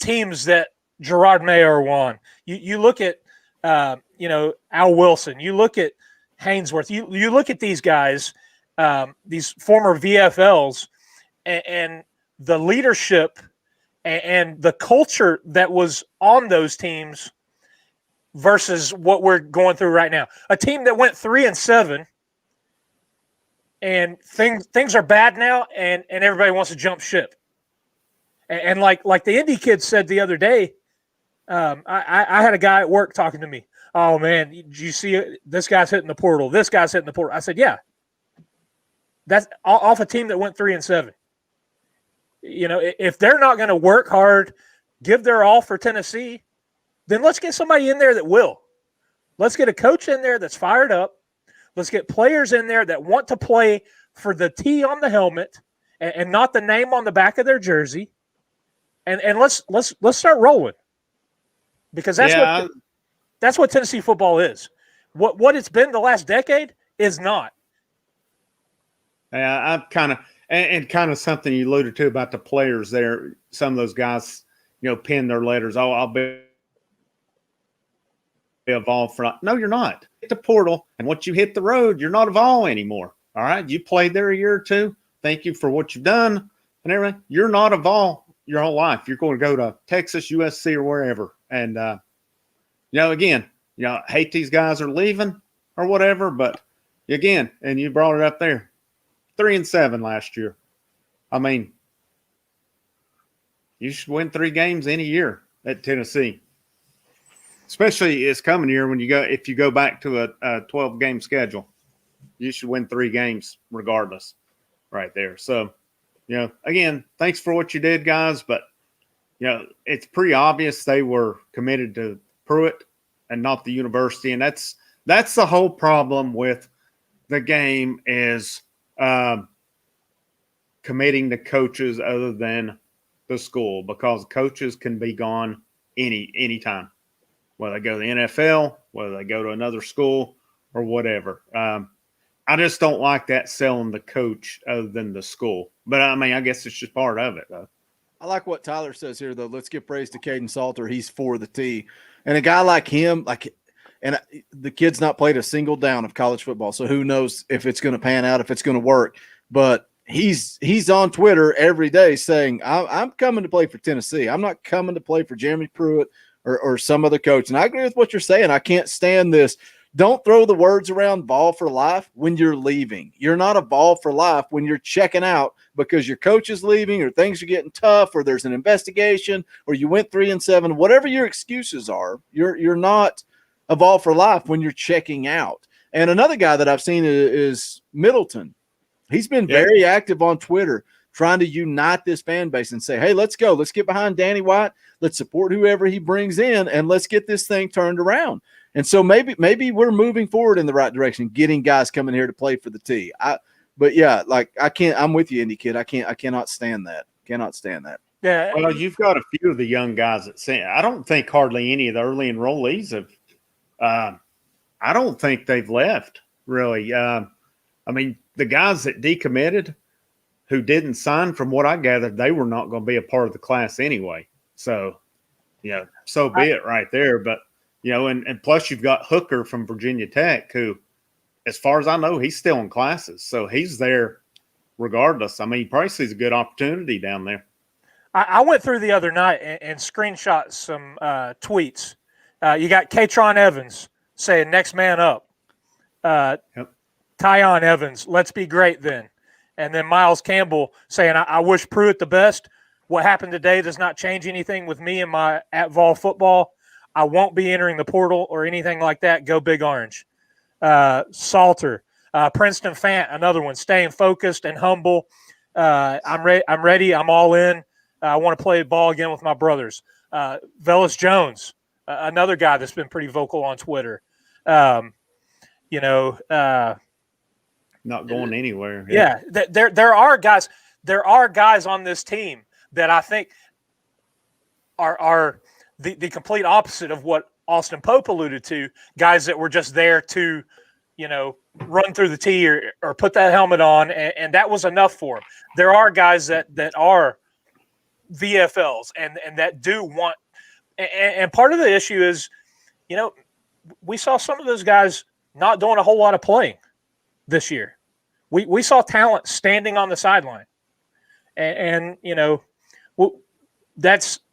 teams that Gerard Mayer won. You look at Al Wilson. You look at Hainsworth. You look at these guys, these former VFLs, and the leadership and the culture that was on those teams versus what we're going through right now. A team that went 3-7, and things are bad now, and everybody wants to jump ship. And like the Indy kid said the other day, I had a guy at work talking to me. Oh man, did you see it? This guy's hitting the portal. This guy's hitting the portal. I said, yeah, that's off a team that went 3-7. If they're not going to work hard, give their all for Tennessee, then let's get somebody in there that will. Let's get a coach in there that's fired up. Let's get players in there that want to play for the T on the helmet and not the name on the back of their jersey. And let's start rolling, because that's what Tennessee football is. What it's been the last decade is not. Yeah, I'm kind of something you alluded to about the players there. Some of those guys, pen their letters. Oh, I'll be a Vol for. No, you're not. Hit the portal, and once you hit the road, you're not a Vol anymore. All right, you played there a year or two. Thank you for what you've done and everything. You're not a Vol your whole life. You're going to go to Texas, USC, or wherever. And again, hate these guys are leaving or whatever. But again, and you brought it up there, 3-7 last year. I mean, you should win 3 games any year at Tennessee. Especially this coming year if you go back to a 12-game schedule, you should win 3 games regardless, right there. So, again, thanks for what you did, guys. But it's pretty obvious they were committed to Pruitt and not the university, and that's the whole problem with the game is committing to coaches other than the school, because coaches can be gone anytime. Whether they go to the NFL, whether they go to another school or whatever. I just don't like that selling the coach other than the school. But, I guess it's just part of it, though. I like what Tyler says here, though. Let's give praise to Caden Salter. He's for the T. And a guy like him, the kid's not played a single down of college football, so who knows if it's going to pan out, if it's going to work. But he's on Twitter every day saying, I'm coming to play for Tennessee. I'm not coming to play for Jeremy Pruitt or some other coach. And I agree with what you're saying. I can't stand this. Don't throw the words around Vol for life when you're leaving. You're not a Vol for life when you're checking out because your coach is leaving or things are getting tough or there's an investigation or you went 3-7. Whatever your excuses are, you're not a Vol for life when you're checking out. And another guy that I've seen is Middleton. He's been very active on Twitter trying to unite this fan base and say, hey, let's go. Let's get behind Danny White. Let's support whoever he brings in, and let's get this thing turned around. And so maybe we're moving forward in the right direction, getting guys coming here to play for the T. But yeah, I'm with you, Indy Kid. I cannot stand that. Cannot stand that. Yeah. Well, you've got a few of the young guys that say, I don't think hardly any of the early enrollees have. I don't think they've left really. The guys that decommitted, who didn't sign, from what I gathered, they were not going to be a part of the class anyway. So, so be it right there. But, and plus you've got Hooker from Virginia Tech, who, as far as I know, he's still in classes. So he's there regardless. He probably sees a good opportunity down there. I went through the other night and screenshot some tweets. You got Katron Evans saying, next man up. Tyon Evans, let's be great then. And then Miles Campbell saying, I wish Pruitt the best. What happened today does not change anything with me and my at-Vol football. I won't be entering the portal or anything like that. Go Big Orange. Salter, Princeton Fant, another one, staying focused and humble. I'm ready. I'm all in. I want to play ball again with my brothers. Velus Jones, another guy that's been pretty vocal on Twitter. Not going anywhere. Yeah, there are guys. There are guys on this team that I think are the complete opposite of what Austin Pope alluded to. Guys that were just there to, run through the tee or put that helmet on, and that was enough for them. There are guys that are VFLs and that do want. And part of the issue is, we saw some of those guys not doing a whole lot of playing this year. We saw talent standing on the sideline, and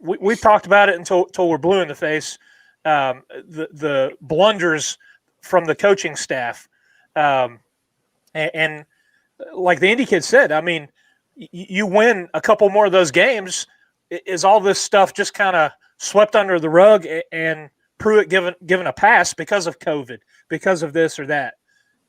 we've talked about it until we're blue in the face. The blunders from the coaching staff, and like the Indy kid said, I mean, you win a couple more of those games, is all this stuff just kind of swept under the rug and Pruitt given a pass because of COVID, because of this or that?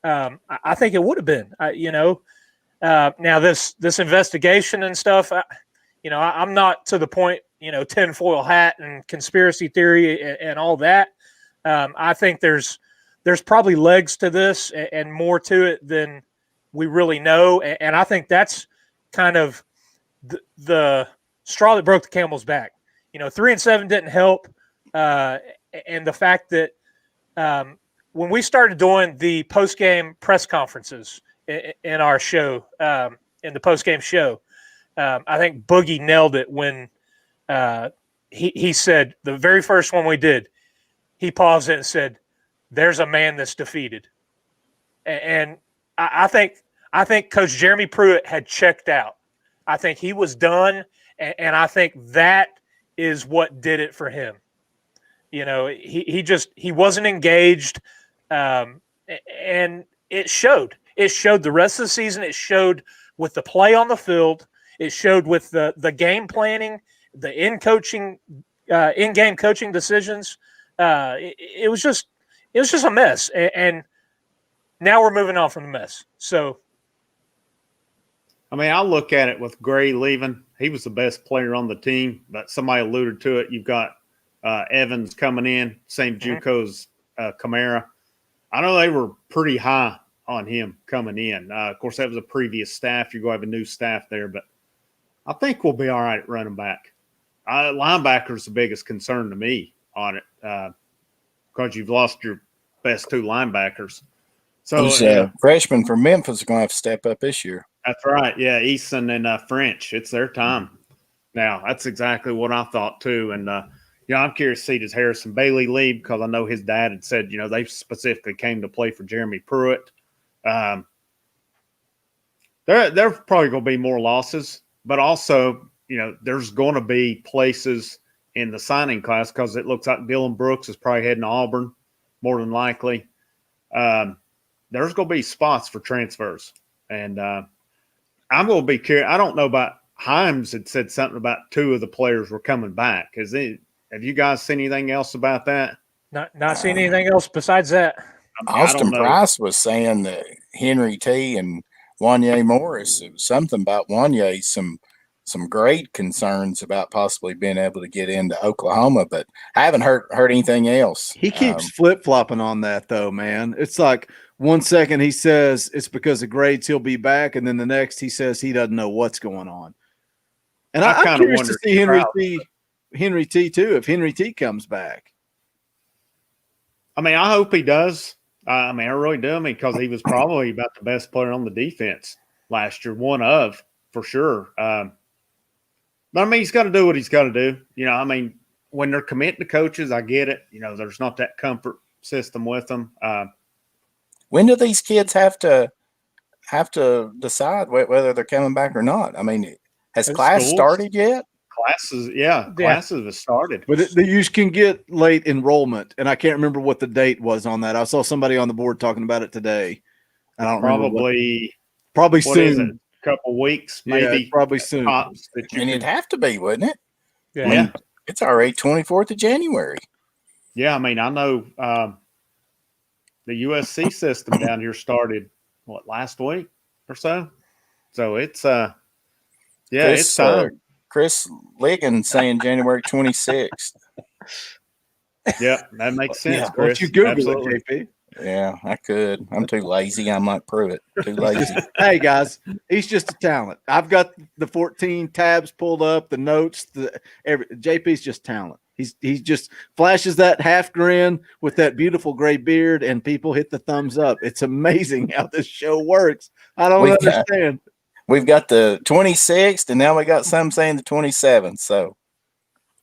I think it would have been, now this investigation and stuff, I'm not to the point, tinfoil hat and conspiracy theory and all that. I think there's probably legs to this and more to it than we really know. And I think that's kind of the straw that broke the camel's back. 3-7 didn't help. And the fact that when we started doing the post-game press conferences in our show, in the post-game show, I think Boogie nailed it when he said, the very first one we did, he paused it and said, "There's a man that's defeated." And I think Coach Jeremy Pruitt had checked out. I think he was done, and I think that is what did it for him. He wasn't engaged, and it showed. It showed the rest of the season. It showed with the play on the field. It showed with the game planning, the in-game coaching decisions. It was just a mess, and now we're moving on from the mess. So, I mean, I look at it with Gray leaving. He was the best player on the team, but somebody alluded to it. You've got Evans coming in, same JUCO's Camara. I know they were pretty high on him coming in. Of course, that was a previous staff. You're going to have a new staff there, but I think we'll be all right at running back. Linebacker is the biggest concern to me on it because you've lost your best two linebackers. So those freshmen from Memphis are going to have to step up this year. That's right. Yeah, Easton and French. It's their time now. That's exactly what I thought too. And I'm curious to see, does Harrison Bailey leave? Because I know his dad had said, they specifically came to play for Jeremy Pruitt. There probably going to be more losses, but also, there's going to be places in the signing class because it looks like Dylan Brooks is probably heading to Auburn, more than likely. There's going to be spots for transfers. And I'm going to be curious. I don't know about Himes had said something about two of the players were coming back. Have you guys seen anything else about that? Not seen anything else besides that. Austin Price was saying that Henry T and Wanye Morris, it was something about Wanye, some grade concerns about possibly being able to get into Oklahoma, but I haven't heard anything else. He keeps flip-flopping on that, though, man. It's like 1 second he says it's because of grades he'll be back, and then the next he says he doesn't know what's going on. And I'm curious to see Henry T too, if Henry T comes back. I mean, I hope he does. I really do. Because he was probably about the best player on the defense last year, one of, for sure. But, he's got to do what he's got to do. When they're committing to coaches, I get it. There's not that comfort system with them. When do these kids have to decide whether they're coming back or not? Has class started yet? Classes have started. But you can get late enrollment, and I can't remember what the date was on that. I saw somebody on the board talking about it today. I don't probably soon. Is it? A couple weeks, maybe. Yeah, probably soon. And it'd have to be, wouldn't it? Yeah. It's already 24th of January. Yeah, I mean, I know the USC system down here started last week or so. So it's it's time. Chris Ligon saying January 26th. Yeah, that makes sense, Yeah. Chris. Don't you Google Absolutely. it, JP. Yeah, I could. I'm too lazy. I might prove it. Too lazy. Hey guys, he's just a talent. I've got the 14 tabs pulled up, the notes, JP's just talent. He just flashes that half grin with that beautiful gray beard, and people hit the thumbs up. It's amazing how this show works. I don't understand. We've got the 26th, and now we got some saying the 27th. So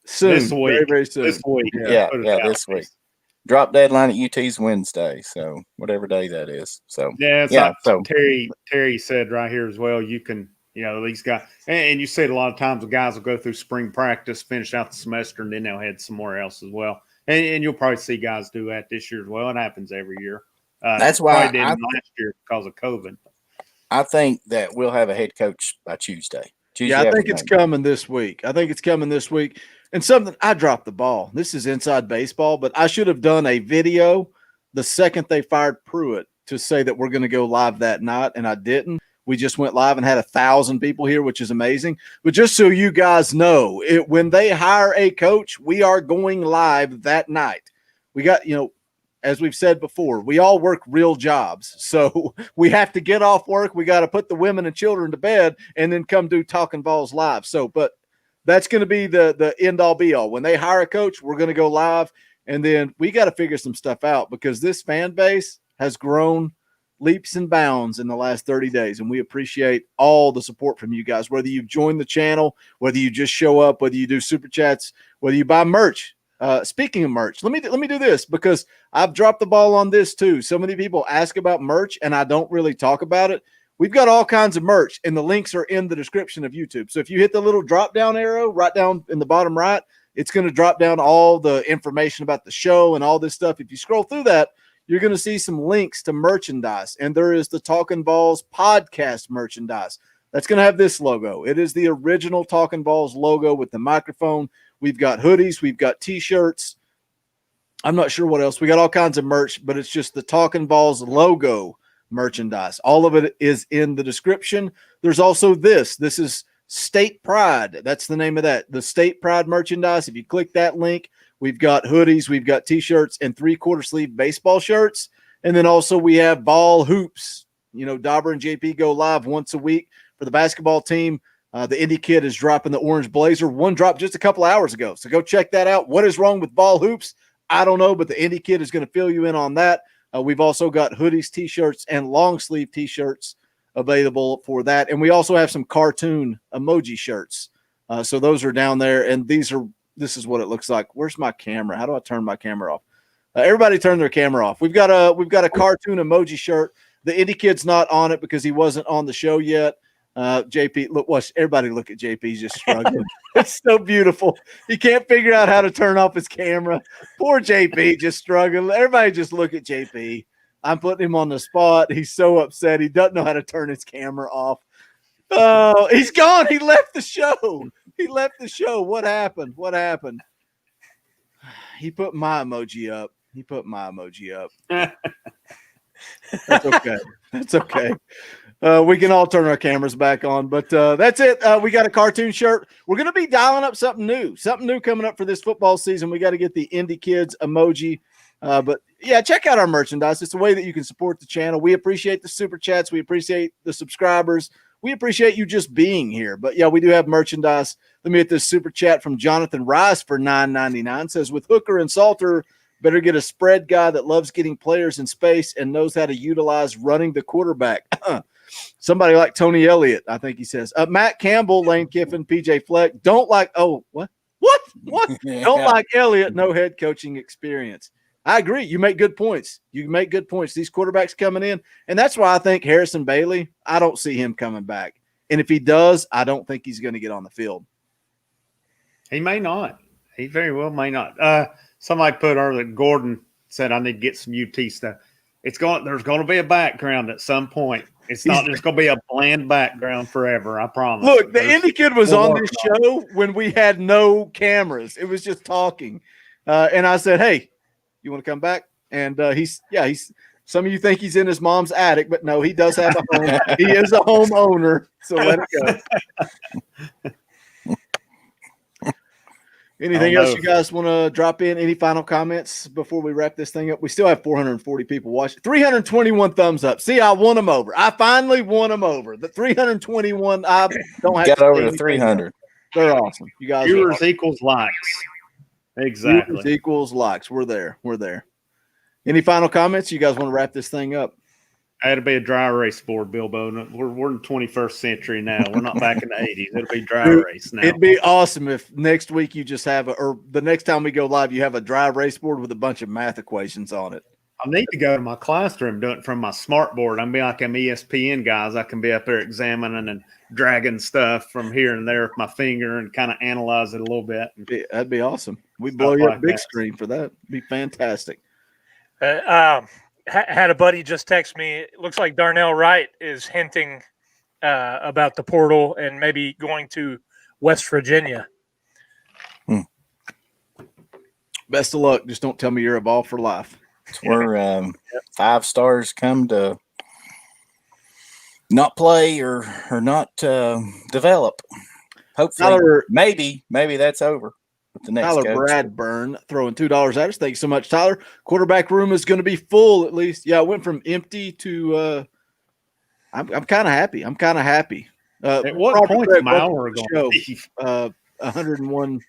soon, this week, very, very soon. This week, yeah, this week. Drop deadline at UT's Wednesday, so whatever day that is. So so Terry said right here as well. You can, these guys, and you said a lot of times the guys will go through spring practice, finish out the semester, and then they'll head somewhere else as well. And you'll probably see guys do that this year as well. It happens every year. That's why I did last year because of COVID. I think that we'll have a head coach by Tuesday. Yeah, I think it's coming this week. And something, I dropped the ball. This is inside baseball, but I should have done a video the second they fired Pruitt to say that we're going to go live that night, and I didn't. We just went live and had 1,000 people here, which is amazing. But just so you guys know, when they hire a coach, we are going live that night. We got, as we've said before, we all work real jobs. So we have to get off work. We got to put the women and children to bed and then come do Talkin VAWLS live. So, but that's going to be the end all be all. When they hire a coach, we're going to go live, and then we got to figure some stuff out because this fan base has grown leaps and bounds in the last 30 days, and we appreciate all the support from you guys, whether you've joined the channel, whether you just show up, whether you do super chats, whether you buy merch. Speaking of merch, let me do this because I've dropped the ball on this too. So many people ask about merch, and I don't really talk about it. We've got all kinds of merch, and the links are in the description of YouTube. So if you hit the little drop-down arrow right down in the bottom right, it's going to drop down all the information about the show and all this stuff. If you scroll through that, you're going to see some links to merchandise, and there is the Talkin VAWLS podcast merchandise. That's going to have this logo. It is the original Talkin VAWLS logo with the microphone. We've got hoodies. We've got T-shirts. I'm not sure what else. We got all kinds of merch, but it's just the Talkin VAWLS logo merchandise. All of it is in the description. There's also this. This is State Pride. That's the name of that. The State Pride merchandise. If you click that link, we've got hoodies, we've got T-shirts, and 3/4 sleeve baseball shirts. And then also we have ball hoops. Dauber and JP go live once a week for the basketball team. The Indy Kid is dropping the orange blazer. One dropped just a couple hours ago. So go check that out. What is wrong with ball hoops? I don't know, but the Indy Kid is going to fill you in on that. We've also got hoodies, T-shirts, and long sleeve T-shirts available for that. And we also have some cartoon emoji shirts. So those are down there. And this is what it looks like. Where's my camera? How do I turn my camera off? Everybody turn their camera off. We've got a cartoon emoji shirt. The Indy Kid's not on it because he wasn't on the show yet. JP, everybody look at JP. He's just struggling. It's so beautiful. He can't figure out how to turn off his camera. Poor JP, just struggling. Everybody just look at JP. I'm putting him on the spot. He's so upset. He doesn't know how to turn his camera off. Oh, he's gone. He left the show. What happened? He put my emoji up. That's okay. We can all turn our cameras back on, but that's it. We got a cartoon shirt. We're going to be dialing up something new coming up for this football season. We got to get the Indy Kids emoji. But yeah, check out our merchandise. It's a way that you can support the channel. We appreciate the super chats. We appreciate the subscribers. We appreciate you just being here. But yeah, we do have merchandise. Let me get this super chat from Jonathan Rice for $9.99. Says, with Hooker and Salter, better get a spread guy that loves getting players in space and knows how to utilize running the quarterback. Somebody like Tony Elliott, I think he says. Matt Campbell, Lane Kiffin, PJ Fleck. Don't like Elliott, no head coaching experience. I agree. You make good points. These quarterbacks coming in, and that's why I think Harrison Bailey, I don't see him coming back. And if he does, I don't think he's going to get on the field. He may not. He very well may not. Somebody put earlier, Gordon said, I need to get some UT stuff. There's going to be a background at some point. It's not just going to be a bland background forever. I promise. Look, the Indy Kid was on this show when we had no cameras. It was just talking. And I said, hey, You want to come back? And he's some of you think he's in his mom's attic, but no, he does have a home. He is a homeowner, so let it go. Anything else you guys want to drop in? Any final comments before we wrap this thing up? We still have 440 people watching. 321 thumbs up. See, I won them over. I finally won them over. The 321. I don't have got to over to 300. They're awesome. You guys. Viewers equals likes. Exactly. Viewers equals likes. We're there. We're there. Any final comments? You guys want to wrap this thing up? It'll be a dry erase board, Bilbo. We're in the 21st century now. We're not back in the 80s. It'll be dry erase now. It'd be awesome if next week you just have or the next time we go live, you have a dry erase board with a bunch of math equations on it. I need to go to my classroom, do it from my smart board. I'm be like them ESPN guys. I can be up there examining and dragging stuff from here and there with my finger and kind of analyze it a little bit. That'd be awesome. We'd blow you up big screen for that. It'd be fantastic. Had a buddy just text me. It looks like Darnell Wright is hinting about the portal and maybe going to West Virginia. Best of luck. Just don't tell me you're a ball for life. It's where 5 stars come to not play or not develop. Hopefully, Tyler, maybe that's over. The next Tyler coach. Bradburn throwing $2 at us. Thank you so much, Tyler. Quarterback room is going to be full at least. Yeah, it went from empty to I'm kind of happy. I'm kind of happy. At what point is Maurer going to leave? 101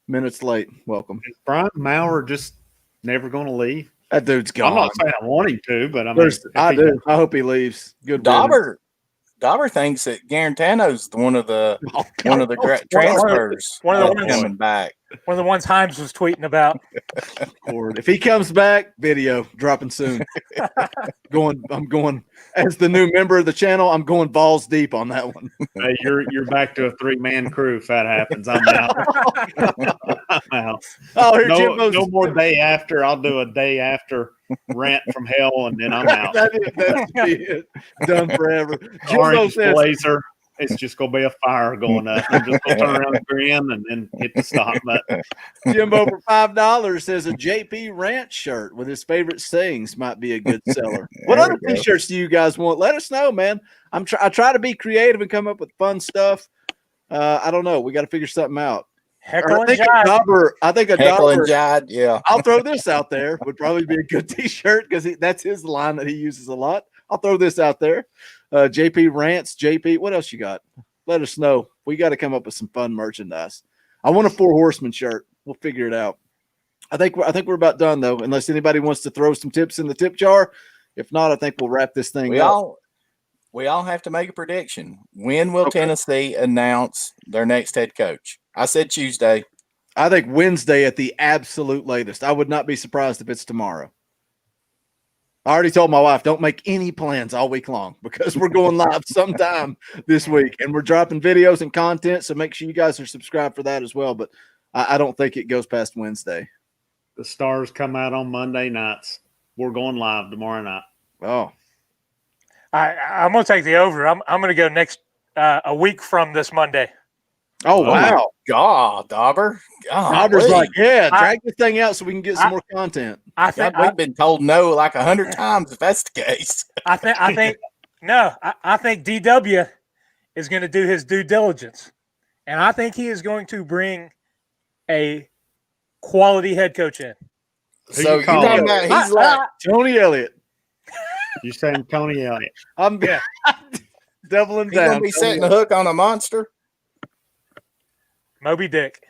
minutes late. Welcome. Is Brian Maurer just never going to leave? That dude's gone. I'm not saying I want him to, but I mean, I do. I hope he leaves. Good. Dauber thinks that Garantano's one of the transfers. One of the ones coming back. One of the ones Himes was tweeting about. Lord, if he comes back, video dropping soon. I'm going as the new member of the channel. I'm going balls deep on that one. Hey, you're back to a 3-man crew. If that happens, I'm out. I'm out. Oh, here no more day after. I'll do a day after rant from hell, and then I'm out. That's it. Done forever. Orange blazer. It's just going to be a fire going up. I'm just going to turn around and grin and then hit the stop button. Jimbo for $5 says a JP Ranch shirt with his favorite sayings might be a good seller. What other T-shirts do you guys want? Let us know, man. I try to be creative and come up with fun stuff. I don't know. We got to figure something out. Heckle and jive. I think a Heckle and Dauber, jive, yeah. I'll throw this out there. Would probably be a good T-shirt because that's his line that he uses a lot. I'll throw this out there. JP Rants, JP. What else you got? Let us know. We got to come up with some fun merchandise. I want a 4 Horsemen shirt. We'll figure it out. I think we're about done though. Unless anybody wants to throw some tips in the tip jar. If not, I think we'll wrap this thing up. We all have to make a prediction. When will Tennessee announce their next head coach? I said Tuesday. I think Wednesday at the absolute latest. I would not be surprised if it's tomorrow. I already told my wife, don't make any plans all week long because we're going live sometime this week and we're dropping videos and content. So make sure you guys are subscribed for that as well. But I don't think it goes past Wednesday. The stars come out on Monday nights. We're going live tomorrow night. Oh, I'm going to take the over. I'm going to go next a week from this Monday. Oh, wow. God, Dauber. Dauber's like, drag this thing out so we can get some more content. I think we've been told no like 100 times if that's the case. I think DW is going to do his due diligence. And I think he is going to bring a quality head coach in. So you're talking about he's like Tony Elliott. You're saying Tony Elliott. I'm doubling he's down. going to be setting the hook on a monster. Moby Dick.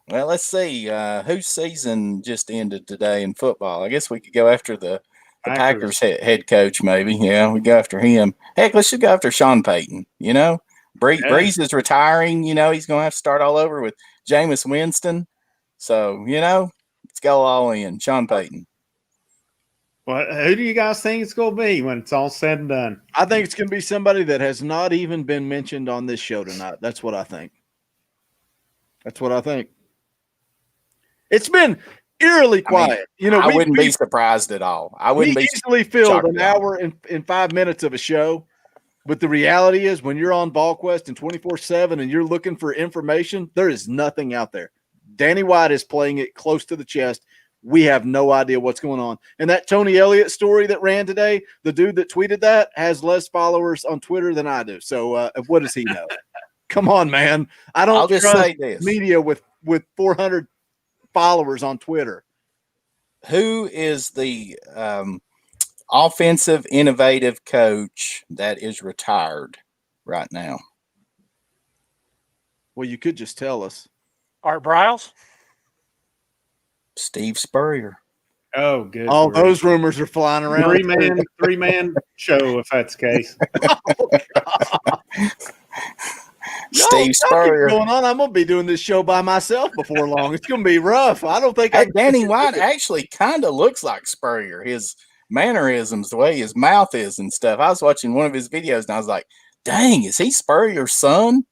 Well, let's see. Whose season just ended today in football? I guess we could go after the Packers head coach, maybe. Yeah, we go after him. Heck, let's just go after Sean Payton. You know, Breeze is retiring. You know, he's going to have to start all over with Jameis Winston. So, you know, let's go all in. Sean Payton. Well, who do you guys think it's going to be when it's all said and done? I think it's going to be somebody that has not even been mentioned on this show tonight. That's what I think. It's been eerily quiet. I wouldn't be surprised at all. I wouldn't be easily filled an hour and 5 minutes of a show. But the reality is when you're on VolQuest and 24/7 and you're looking for information, there is nothing out there. Danny White is playing it close to the chest. We have no idea what's going on. And that Tony Elliott story that ran today, the dude that tweeted that has less followers on Twitter than I do. So what does he know? Come on, man. I'll just say this. Media with 400 followers on Twitter. Who is the offensive innovative coach that is retired right now? Well, you could just tell us. Art Briles? Steve Spurrier. Oh, good. All those rumors are flying around. Three-man show, if that's the case. Steve Spurrier. Going on. I'm gonna be doing this show by myself before long. It's gonna be rough. I don't think Danny White actually kind of looks like Spurrier. His mannerisms, the way his mouth is and stuff. I was watching one of his videos and I was like, dang, is he Spurrier's son?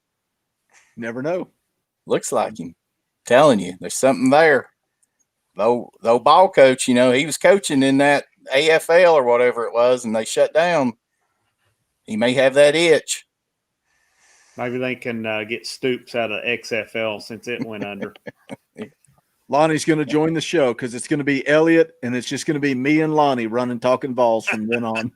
Never know. Looks like him. Telling you, there's something there. Though ball coach, he was coaching in that AFL or whatever it was, and they shut down. He may have that itch. Maybe they can get Stoops out of XFL since it went under. Lonnie's going to join the show because it's going to be Elliott, and it's just going to be me and Lonnie running Talkin VAWLS from then on.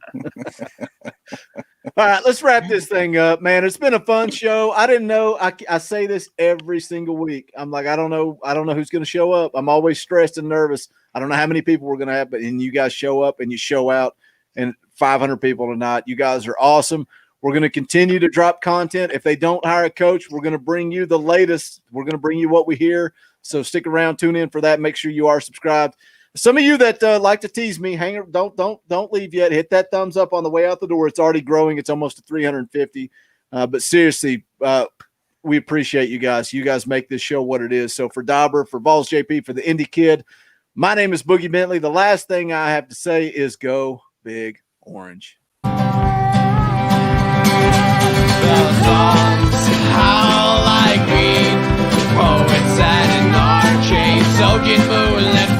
All right, let's wrap this thing up, man. It's been a fun show. I didn't know. I say this every single week. I'm like, I don't know who's going to show up. I'm always stressed and nervous. I don't know how many people we're going to have, but and you guys show up and you show out, and 500 people tonight. You guys are awesome. We're going to continue to drop content. If they don't hire a coach, we're going to bring you the latest. We're going to bring you what we hear. So stick around, tune in for that. Make sure you are subscribed. Some of you that like to tease me, don't leave yet. Hit that thumbs up on the way out the door. It's already growing. It's almost to 350. But seriously, we appreciate you guys. You guys make this show what it is. So for Dauber, for Vols JP, for the Indie Kid, my name is Boogie Bentley. The last thing I have to say is go Big Orange. How like me, poets sat in our chains, soaking moonlit.